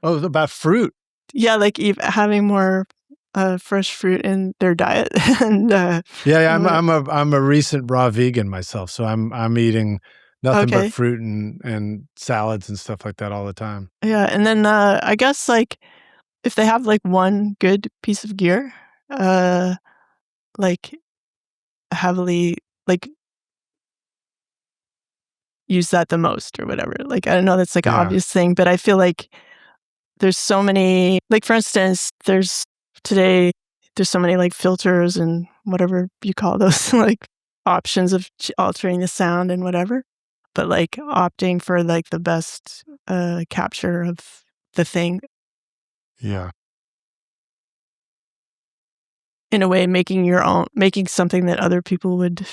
Oh, about fruit. Yeah, like having more fresh fruit in their diet. And I'm a recent raw vegan myself, so I'm eating nothing but fruit and salads and stuff like that all the time. Yeah, and then I guess like if they have like one good piece of gear, like heavily like use that the most or whatever. Like I don't know, that's like an obvious thing, but I feel like there's so many, like for instance, there's so many like filters and whatever you call those like options of altering the sound and whatever, but like opting for like the best capture of the thing. Yeah. In a way, making something that other people would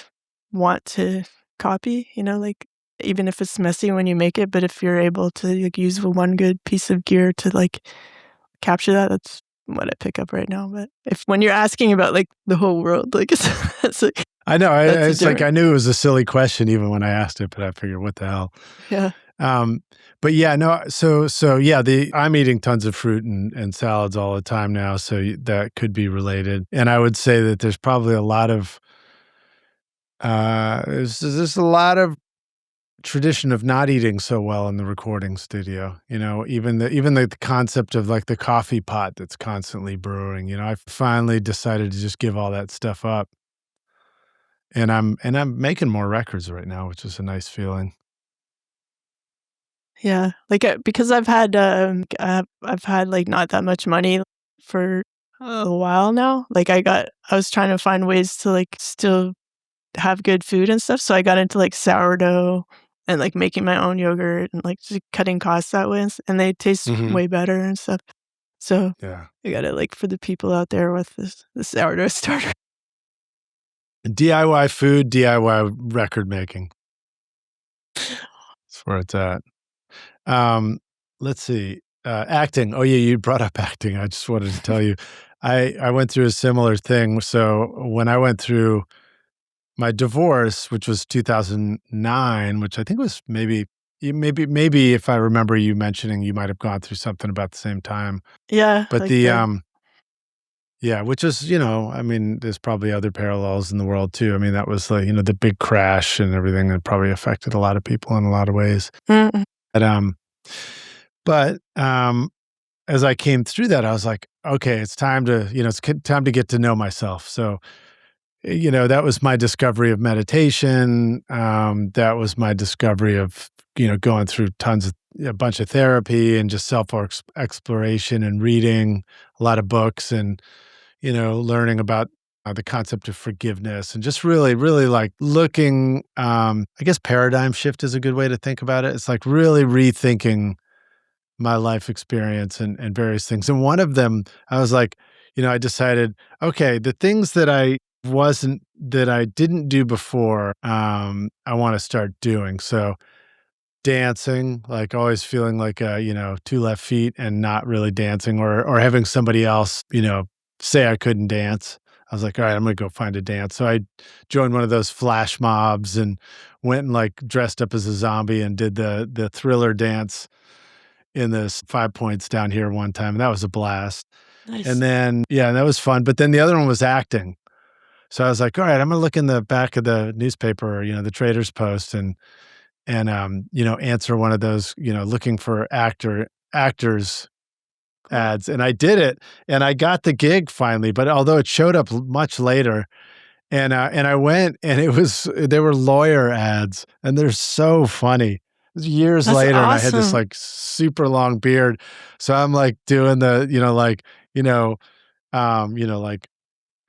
want to copy, like even if it's messy when you make it, but if you're able to like use one good piece of gear to like capture that, that's what I pick up right now. But when you're asking about like the whole world, like it's like, I know it's like I knew it was a silly question even when I asked it, but I figured what the hell. Yeah. But yeah, no. So yeah, I'm eating tons of fruit and salads all the time now, so that could be related. And I would say that there's probably a lot of There's a lot of tradition of not eating so well in the recording studio. Even the concept of like the coffee pot that's constantly brewing. I finally decided to just give all that stuff up, and I'm making more records right now, which is a nice feeling. Yeah, like, because I've had, like, not that much money for a while now. Like, I was trying to find ways to, like, still have good food and stuff, so I got into, like, sourdough and, like, making my own yogurt and, like, just cutting costs that way, and they taste Hmm. way better and stuff. So, Yeah. I got it, like, for the people out there with the sourdough starter. DIY food, DIY record making. That's where it's at. Um, let's see. Acting. Oh yeah, you brought up acting. I just wanted to tell you, I went through a similar thing. So when I went through my divorce, which was 2009, which I think was maybe if I remember you mentioning, you might have gone through something about the same time. Yeah, But like the yeah, which is, I mean, there's probably other parallels in the world too. I mean, that was like, the big crash and everything that probably affected a lot of people in a lot of ways. mm, But as I came through that, I was like, okay, it's time to, time to get to know myself. So, that was my discovery of meditation. That was my discovery of, going through a bunch of therapy and just self exploration and reading a lot of books and, learning about the concept of forgiveness and just really, really like looking, I guess paradigm shift is a good way to think about it. It's like really rethinking my life experience and various things. And one of them, I was like, I decided, okay, the things that I didn't do before, I want to start doing. So dancing, like always feeling like two left feet and not really dancing or having somebody else, say I couldn't dance. I was like, all right, I'm gonna go find a dance. So I joined one of those flash mobs and went and like dressed up as a zombie and did the Thriller dance in this 5 Points down here one time, and that was a blast. And nice. then yeah, that was fun, but then the other one was acting. So I was like, "All right, I'm gonna look in the back of the newspaper, the Traders Post and answer one of those, looking for actors Cool. ads." And I did it, and I got the gig finally, but although it showed up much later, and I went, and they were lawyer ads, and they're so funny. It was years That's later, and I had this, awesome. like, super long beard, so I'm, like, doing the, like,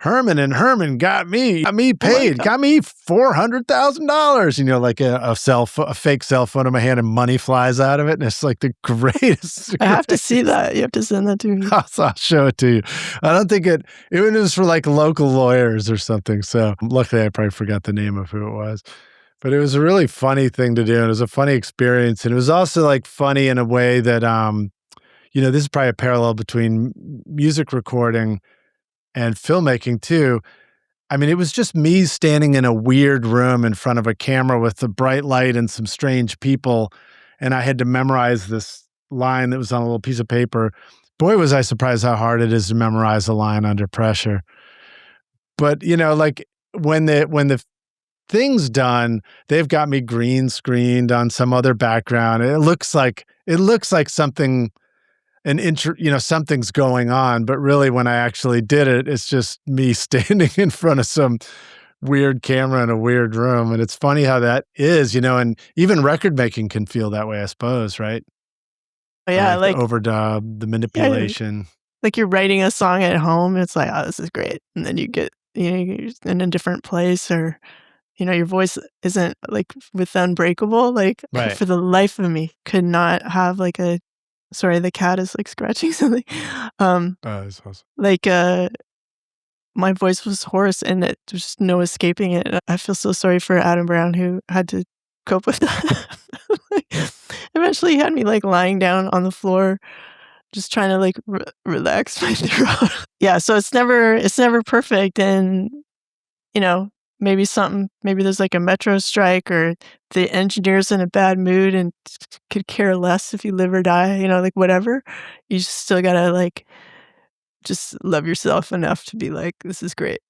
"Herman and Herman got me Oh my paid, god. got me $400,000," like a fake cell phone in my hand, and money flies out of it, and it's, like, the greatest, I have to see greatest. that. You have to send that to me. I'll show it to you. I don't think it was for, like, local lawyers or something, so luckily, I probably forgot the name of who it was. But it was a really funny thing to do, and it was a funny experience, and it was also, like, funny in a way that, this is probably a parallel between music recording and filmmaking too. I mean, it was just me standing in a weird room in front of a camera with a bright light and some strange people, and I had to memorize this line that was on a little piece of paper. Boy, was I surprised how hard it is to memorize a line under pressure. But, like, when the thing's done, they've got me green screened on some other background. It looks like something something's going on, but really when I actually did it, it's just me standing in front of some weird camera in a weird room. And it's funny how that is, and even record making can feel that way, I suppose, right? But The yeah, like the like overdub, the yeah, manipulation. like you're writing a song at home, it's like, "Oh, this is great." And then you're in a different place or, your voice isn't like with Unbreakable, like Right. for the life of me could not have like a sorry, the cat is like scratching something. Um, That's awesome. like my voice was hoarse and there's no escaping it. I feel so sorry for Adam Brown who had to cope with that. Like, eventually he had me like lying down on the floor just trying to like relax my throat. Yeah, so it's never perfect and you know, maybe there's like a metro strike or the engineer's in a bad mood and could care less if you live or die, like whatever. You just still gotta like just love yourself enough to be like, this is great.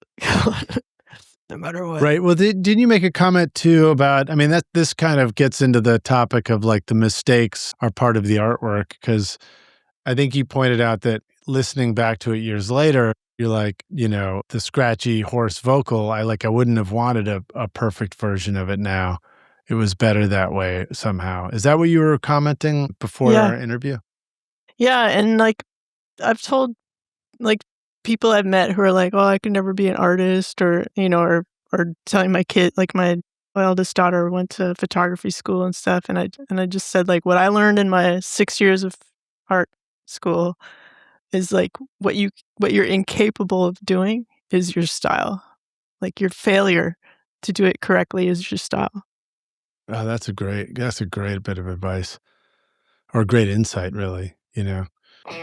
no matter what. Right. Well, didn't you make a comment too about, I mean, that this kind of gets into the topic of like the mistakes are part of the artwork, because I think you pointed out that listening back to it years later, you're like, the scratchy hoarse vocal, I wouldn't have wanted a perfect version of it now. It was better that way somehow. Is that what you were commenting before Yeah. our interview? Yeah, and like I've told like people I've met who are like, "Oh, I could never be an artist," or or telling my kid, like my eldest daughter went to photography school and stuff, and I just said like what I learned in my 6 years of art school is like what you're incapable of doing is your style. Like your failure to do it correctly is your style. Oh, that's a great bit of advice, or a great insight, really.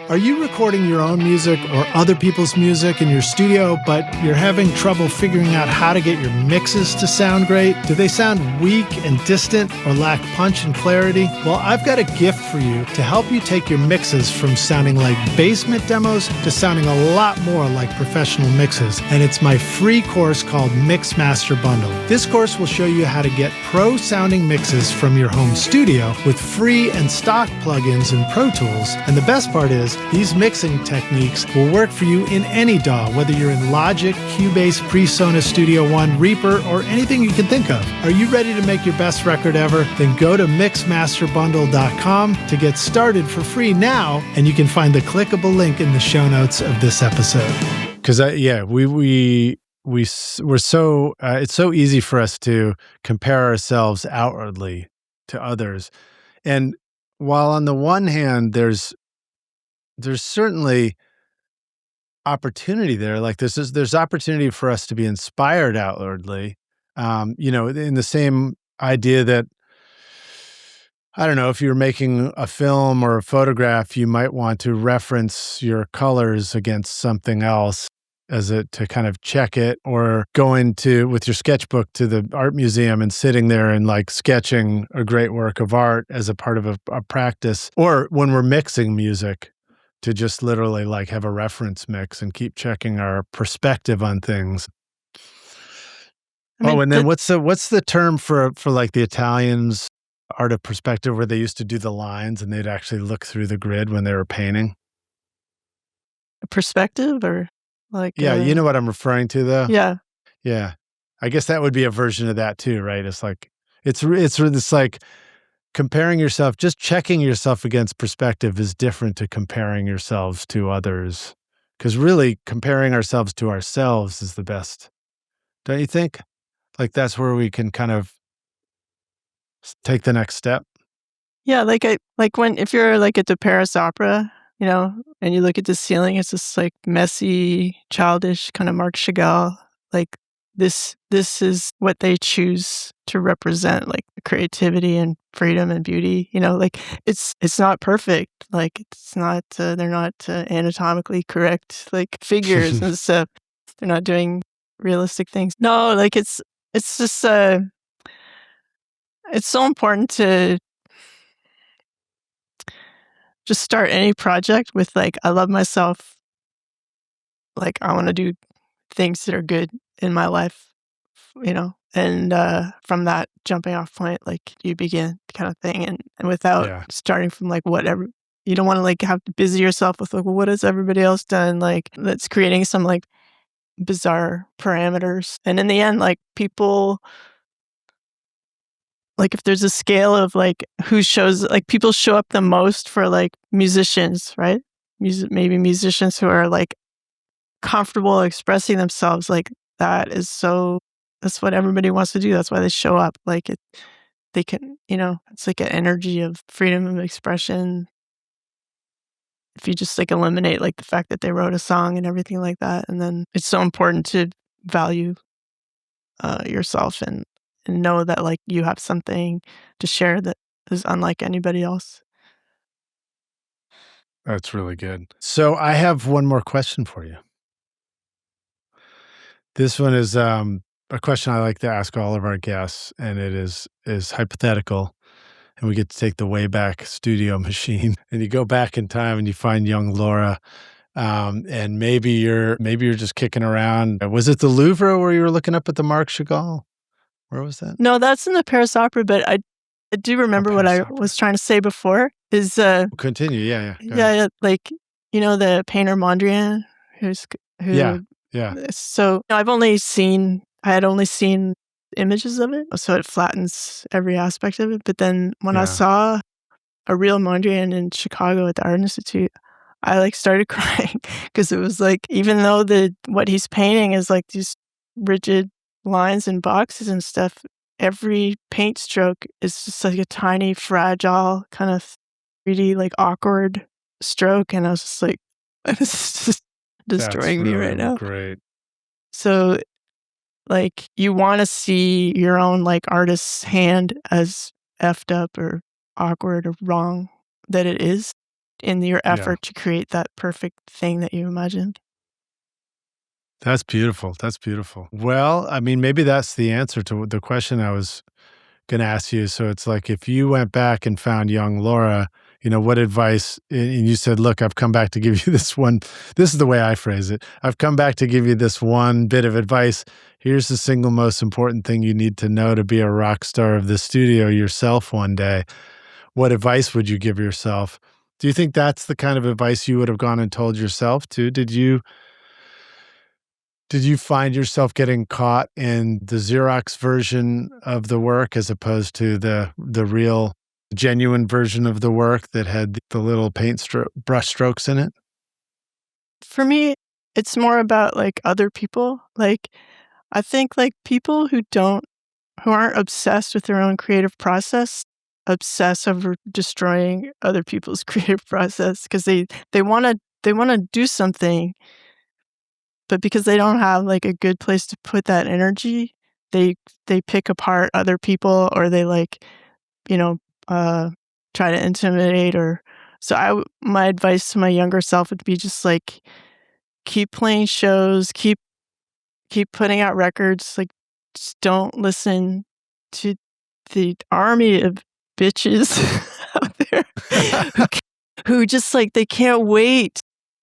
Are you recording your own music or other people's music in your studio, but you're having trouble figuring out how to get your mixes to sound great? Do they sound weak and distant or lack punch and clarity? Well, I've got a gift for you to help you take your mixes from sounding like basement demos to sounding a lot more like professional mixes. And it's my free course called Mix Master Bundle. This course will show you how to get pro-sounding mixes from your home studio with free and stock plugins in Pro Tools. And the best part is, these mixing techniques will work for you in any DAW, whether you're in Logic, Cubase, PreSonus Studio One, Reaper, or anything you can think of. Are you ready to make your best record ever? Then go to mixmasterbundle.com to get started for free now, and you can find the clickable link in the show notes of this episode. Because we're so it's so easy for us to compare ourselves outwardly to others, and while on the one hand there's certainly opportunity there. Like there's opportunity for us to be inspired outwardly. In the same idea that, I don't know, if you're making a film or a photograph, you might want to reference your colors against something else to kind of check it, or going with your sketchbook to the art museum and sitting there and like sketching a great work of art as a part of a practice. Or when we're mixing music, to just literally like have a reference mix and keep checking our perspective on things. And then what's the term for like the Italians' art of perspective, where they used to do the lines and they'd actually look through the grid when they were painting? Perspective, or like you know what I'm referring to though? Yeah. Yeah. I guess that would be a version of that too, right? It's like it's like comparing yourself, just checking yourself against perspective is different to comparing yourselves to others. Because really, comparing ourselves to ourselves is the best. Don't you think? Like that's where we can kind of take the next step. Yeah, if you're like at the Paris Opera, and you look at the ceiling, it's this like messy, childish kind of Marc Chagall. Like this is what they choose to represent, like creativity and freedom and beauty. Like it's not perfect. Like it's not they're not anatomically correct like figures and stuff. They're not doing realistic things. No, like it's just it's so important to just start any project with like, I love myself. Like I want to do things that are good in my life, and from that jumping off point, like you begin kind of thing, and without starting from like whatever. You don't want to like have to busy yourself with like, well, what has everybody else done? Like that's creating some like bizarre parameters. And in the end, like people, like if there's a scale of like people show up the most for like musicians, right? Maybe musicians who are like comfortable expressing themselves, like that's what everybody wants to do. That's why they show up. Like they can, it's like an energy of freedom of expression. If you just like eliminate like the fact that they wrote a song and everything like that. And then it's so important to value yourself and know that like you have something to share that is unlike anybody else. That's really good. So I have one more question for you. This one is a question I like to ask all of our guests, and it is hypothetical. And we get to take the Wayback Studio machine, and you go back in time and you find young Laura And maybe you're just kicking around. Was it the Louvre where you were looking up at the Marc Chagall? Where was that? No, that's in the Paris Opera, but I do remember what Paris I Opera. was trying to say before is Continue. Yeah. Go ahead. yeah, like the painter Mondrian who Yeah. so I had only seen images of it, so it flattens every aspect of it. But then when I Yeah. saw a real Mondrian in Chicago at the Art Institute, I like started crying because it was like, even though what he's painting is like these rigid lines and boxes and stuff, every paint stroke is just like a tiny, fragile, kind of 3D, like awkward stroke. And I was just like, this is just destroying me right now. Great. So like you want to see your own like artist's hand as effed up or awkward or wrong that it is in your effort to create that perfect thing that you imagined. That's beautiful. That's beautiful. Well, I mean, maybe that's the answer to the question I was going to ask you. So it's like, if you went back and found young Laura, what advice, and you said, look, I've come back to give you this is the way I phrase it. I've come back to give you this one bit of advice. Here's the single most important thing you need to know to be a rock star of the studio yourself one day. What advice would you give yourself? Do you think that's the kind of advice you would have gone and told yourself too? Did you find yourself getting caught in the Xerox version of the work as opposed to the real, genuine version of the work that had the little brush strokes in it? For me, it's more about like other people. Like I think like people who aren't obsessed with their own creative process obsess over destroying other people's creative process because they want to do something, but because they don't have like a good place to put that energy, they pick apart other people, or they like try to intimidate. Or so my advice to my younger self would be just like keep playing shows, keep putting out records, like just don't listen to the army of bitches out there who just like they can't wait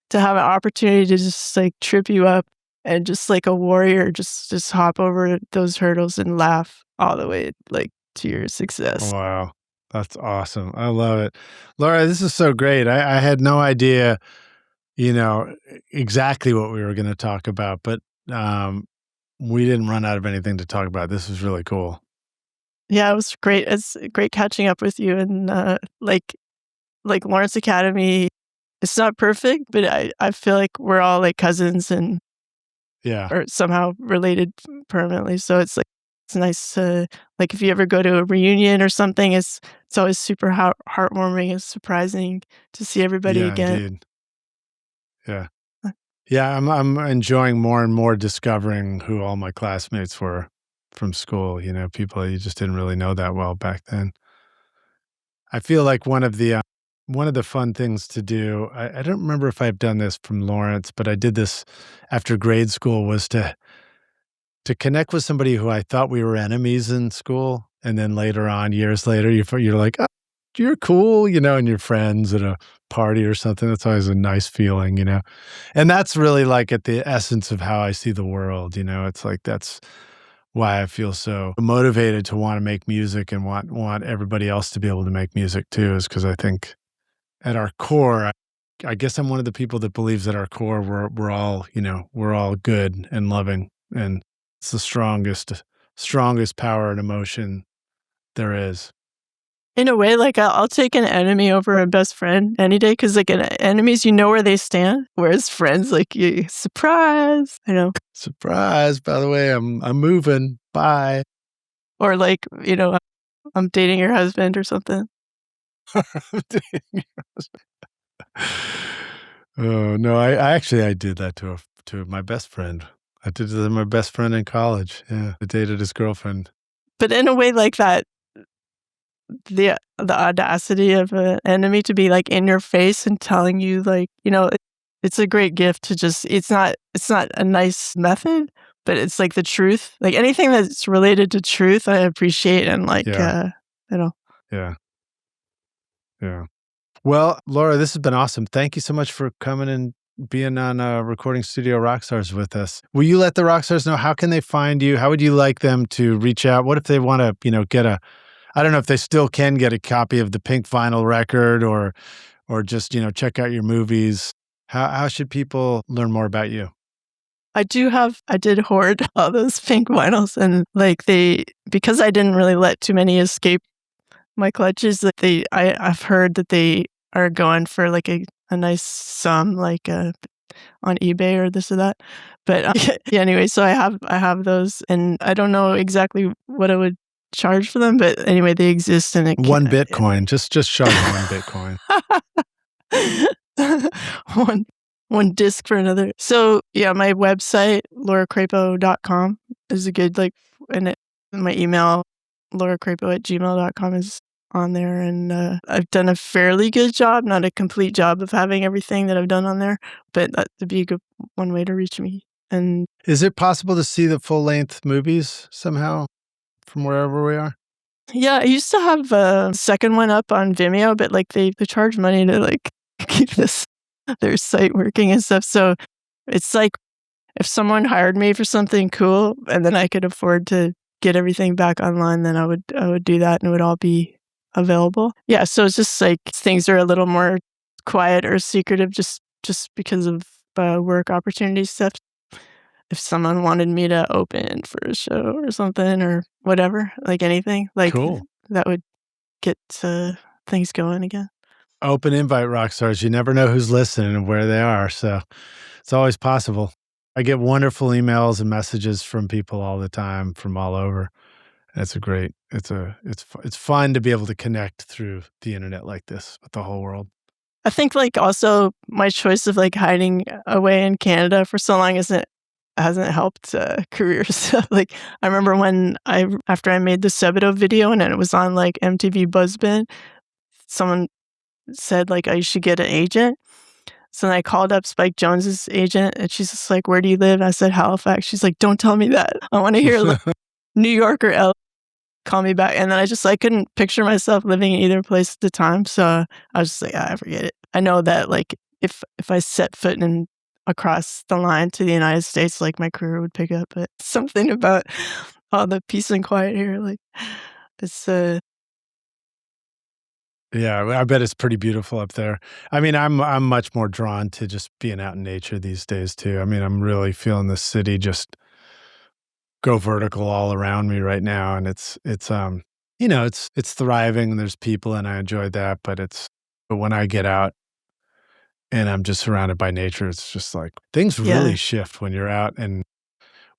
to have an opportunity to just like trip you up, and just like a warrior just hop over those hurdles and laugh all the way like to your success. Wow. That's awesome. I love it. Laura, this is so great. I had no idea, exactly what we were going to talk about, but we didn't run out of anything to talk about. This was really cool. Yeah, it was great. It's great catching up with you. And like Lawrence Academy, it's not perfect, but I feel like we're all like cousins and or somehow related permanently. So it's like, it's nice to, like, if you ever go to a reunion or something, it's always super heartwarming and surprising to see everybody again. Indeed. Yeah. Yeah, I'm enjoying more and more discovering who all my classmates were from school, people you just didn't really know that well back then. I feel like one of the fun things to do, I don't remember if I've done this from Lawrence, but I did this after grade school, was to connect with somebody who I thought we were enemies in school. And then later on, years later, you're like, oh, you're cool, and you're friends at a party or something. That's always a nice feeling, And that's really like at the essence of how I see the world, It's like that's why I feel so motivated to want to make music and want everybody else to be able to make music too, is because I think at our core, I guess I'm one of the people that believes at our core we're all, we're all good and loving, and it's the strongest power and emotion there is. In a way, like I'll take an enemy over a best friend any day, because like enemies, where they stand, whereas friends, like you surprise, Surprise! By the way, I'm moving. Bye. Or like I'm dating your husband or something. Oh no! I did that to my best friend. I did it to my best friend in college. Yeah, I dated his girlfriend. But in a way like that, the audacity of an enemy to be like in your face and telling you like, it's a great gift to just, it's not a nice method, but it's like the truth. Like anything that's related to truth, I appreciate. And like, Yeah. Yeah. Well, Laura, this has been awesome. Thank you so much for coming and being on Recording Studio Rockstars with us. Will you let the Rockstars know how can they find you? How would you like them to reach out? What if they want to, get I don't know if they still can get a copy of the pink vinyl record or just, check out your movies. How should people learn more about you? I did hoard all those pink vinyls, and because I didn't really let too many escape my clutches, that I've heard that they are going for like a nice sum, on eBay or this or that. But yeah, anyway, so I have those, and I don't know exactly what I would charge for them, but anyway, they exist, and one Bitcoin. Just charge one Bitcoin. one disc for another. So yeah, my website, lauracrapo.com is a good, and my email, lauracrapo@gmail.com is on there. And I've done a fairly good job, not a complete job of having everything that I've done on there, but that would be a good one way to reach me. And is it possible to see the full-length movies somehow from wherever we are? Yeah, I used to have a second one up on Vimeo, but they charge money to keep their site working and stuff. So it's like if someone hired me for something cool and then I could afford to get everything back online, then I would do that and it would all be available. Yeah, so it's just things are a little more quiet or secretive just because of work opportunity stuff. If someone wanted me to open for a show or something or whatever, anything, cool, that would get things going again. Open invite, Rockstars. You never know who's listening and where they are, so it's always possible. I get wonderful emails and messages from people all the time from all over. It's fun to be able to connect through the internet like this with the whole world. I think also my choice of hiding away in Canada for so long hasn't helped careers. I remember after I made the Sebadoh video and it was on MTV Buzzbin, someone said I should get an agent. So then I called up Spike Jonze's agent and she's just like, "Where do you live?" I said, "Halifax." She's like, "Don't tell me that. I want to hear New York or LA. Call me back." And then I couldn't picture myself living in either place at the time. So I was just like, I forget it. I know that if I set foot across the line to the United States, my career would pick up. But something about all the peace and quiet here, it's yeah, I bet it's pretty beautiful up there. I mean, I'm much more drawn to just being out in nature these days too. I mean, I'm really feeling the city just go vertical all around me right now, and it's thriving and there's people and I enjoy that, but when I get out and I'm just surrounded by nature, it's just things really shift when you're out, and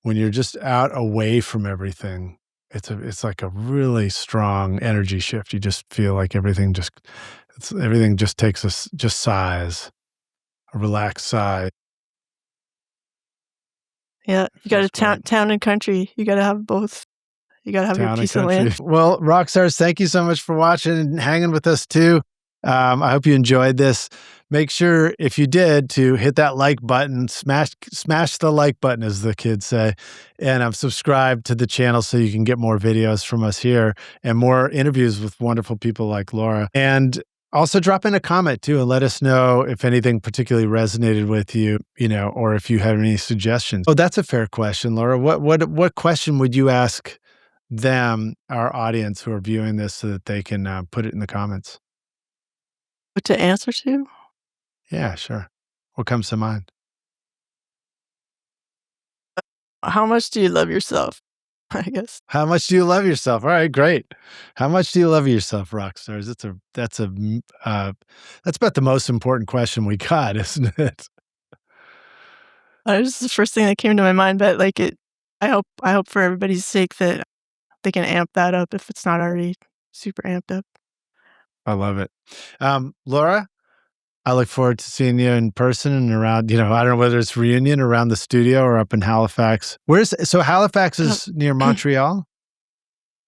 when you're just out away from everything. It's like a really strong energy shift. You just feel like everything just takes just sighs, a relaxed sigh. Yeah, you got town and country. You got to have both. You got to have your piece of land. Well, Rockstars, thank you so much for watching and hanging with us too. I hope you enjoyed this. Make sure, if you did, to hit that like button, smash the like button, as the kids say, and subscribe to the channel so you can get more videos from us here and more interviews with wonderful people like Laura. And also drop in a comment too and let us know if anything particularly resonated with you, or if you have any suggestions. Oh, that's a fair question, Laura. What question would you ask them, our audience who are viewing this, so that they can put it in the comments? What to answer to? Yeah, sure. What comes to mind? How much do you love yourself? I guess. How much do you love yourself? All right, great. How much do you love yourself, Rockstars? That's about the most important question we got, isn't it? It was the first thing that came to my mind, but I hope for everybody's sake that they can amp that up if it's not already super amped up. I love it. Laura, I look forward to seeing you in person and around, I don't know whether it's reunion around the studio or up in Halifax. So Halifax is near Montreal?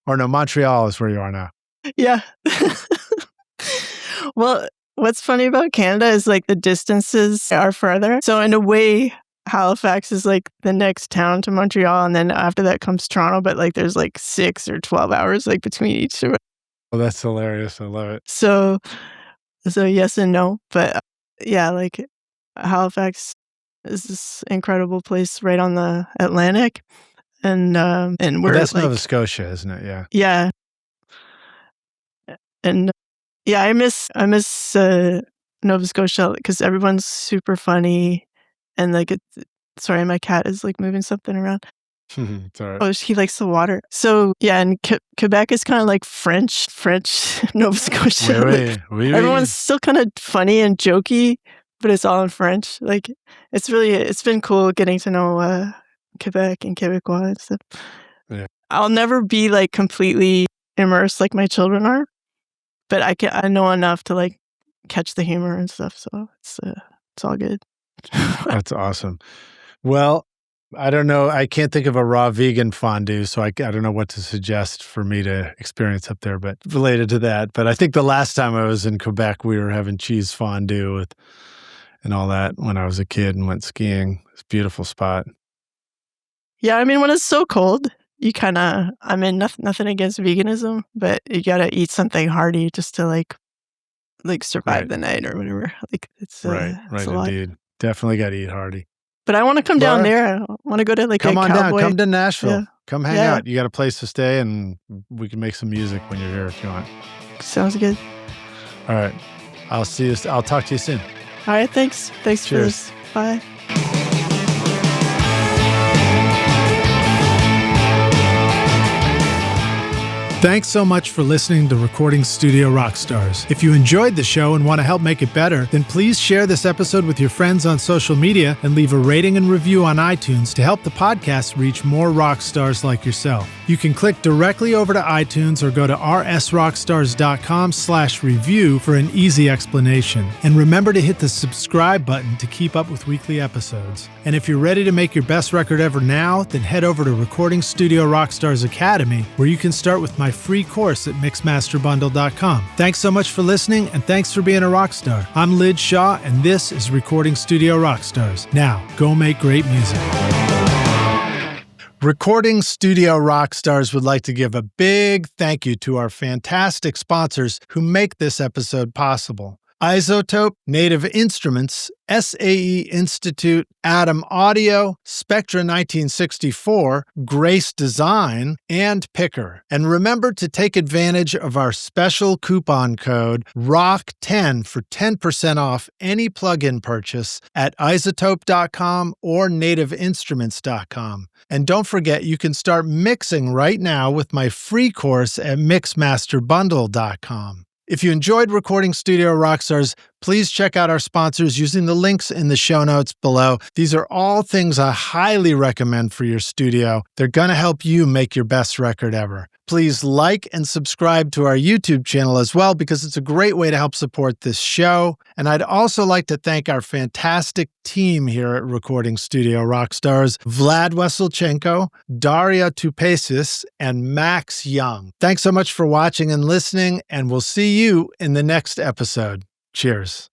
Or no, Montreal is where you are now. Yeah. Well, what's funny about Canada is the distances are further. So in a way, Halifax is the next town to Montreal, and then after that comes Toronto, but there's 6 or 12 hours between each. Oh, that's hilarious. I love it. So yes and no, but yeah, Halifax is this incredible place right on the Atlantic, and we're That's like, Nova Scotia, isn't it? Yeah. yeah, and yeah, I miss Nova Scotia because everyone's super funny, and like sorry, my cat is like moving something around. It's all right. Oh, he likes the water. So yeah, and Quebec is kind of like French Nova Scotia. Oui, oui, oui. Everyone's still kind of funny and jokey, but it's all in French. Like it's been cool getting to know Quebec and Quebecois and stuff. Yeah. I'll never be like completely immersed like my children are, but I know enough to like catch the humor and stuff. So it's all good. That's awesome. Well, I don't know. I can't think of a raw vegan fondue, so I don't know what to suggest for me to experience up there, but related to that. But I think the last time I was in Quebec, we were having cheese fondue and all that when I was a kid and went skiing. It's a beautiful spot. Yeah, I mean, when it's so cold, you kind of, I mean, nothing against veganism, but you got to eat something hearty just to like survive the night or whatever. Like it's right, it's a lot. indeed. Definitely got to eat hearty. But I want to come down there. I want to go to like come a on cowboy. down. Come to Nashville. Yeah. Come hang out. You got a place to stay, and we can make some music when you're here if you want. Sounds good. All right. I'll see you. I'll talk to you soon. All right. Thanks. Thanks Cheers. for this. Bye. Thanks so much for listening to Recording Studio Rockstars. If you enjoyed the show and want to help make it better, then please share this episode with your friends on social media and leave a rating and review on iTunes to help the podcast reach more rock stars like yourself. You can click directly over to iTunes or go to rsrockstars.com/review for an easy explanation. And remember to hit the subscribe button to keep up with weekly episodes. And if you're ready to make your best record ever now, then head over to Recording Studio Rockstars Academy, where you can start with my free course at mixmasterbundle.com. Thanks so much for listening, and thanks for being a rock star. I'm Lid Shaw, and this is Recording Studio Rockstars. Now, go make great music. Recording Studio Rockstars would like to give a big thank you to our fantastic sponsors who make this episode possible. Isotope, Native Instruments, SAE Institute, Atom Audio, Spectra 1964, Grace Design, and Picker. And remember to take advantage of our special coupon code ROCK10 for 10% off any plugin purchase at isotope.com or nativeinstruments.com. And don't forget, you can start mixing right now with my free course at mixmasterbundle.com. If you enjoyed Recording Studio Rockstars, please check out our sponsors using the links in the show notes below. These are all things I highly recommend for your studio. They're going to help you make your best record ever. Please like and subscribe to our YouTube channel as well, because it's a great way to help support this show. And I'd also like to thank our fantastic team here at Recording Studio Rockstars, Vlad Weselchenko, Daria Tupesis, and Max Young. Thanks so much for watching and listening, and we'll see you in the next episode. Cheers.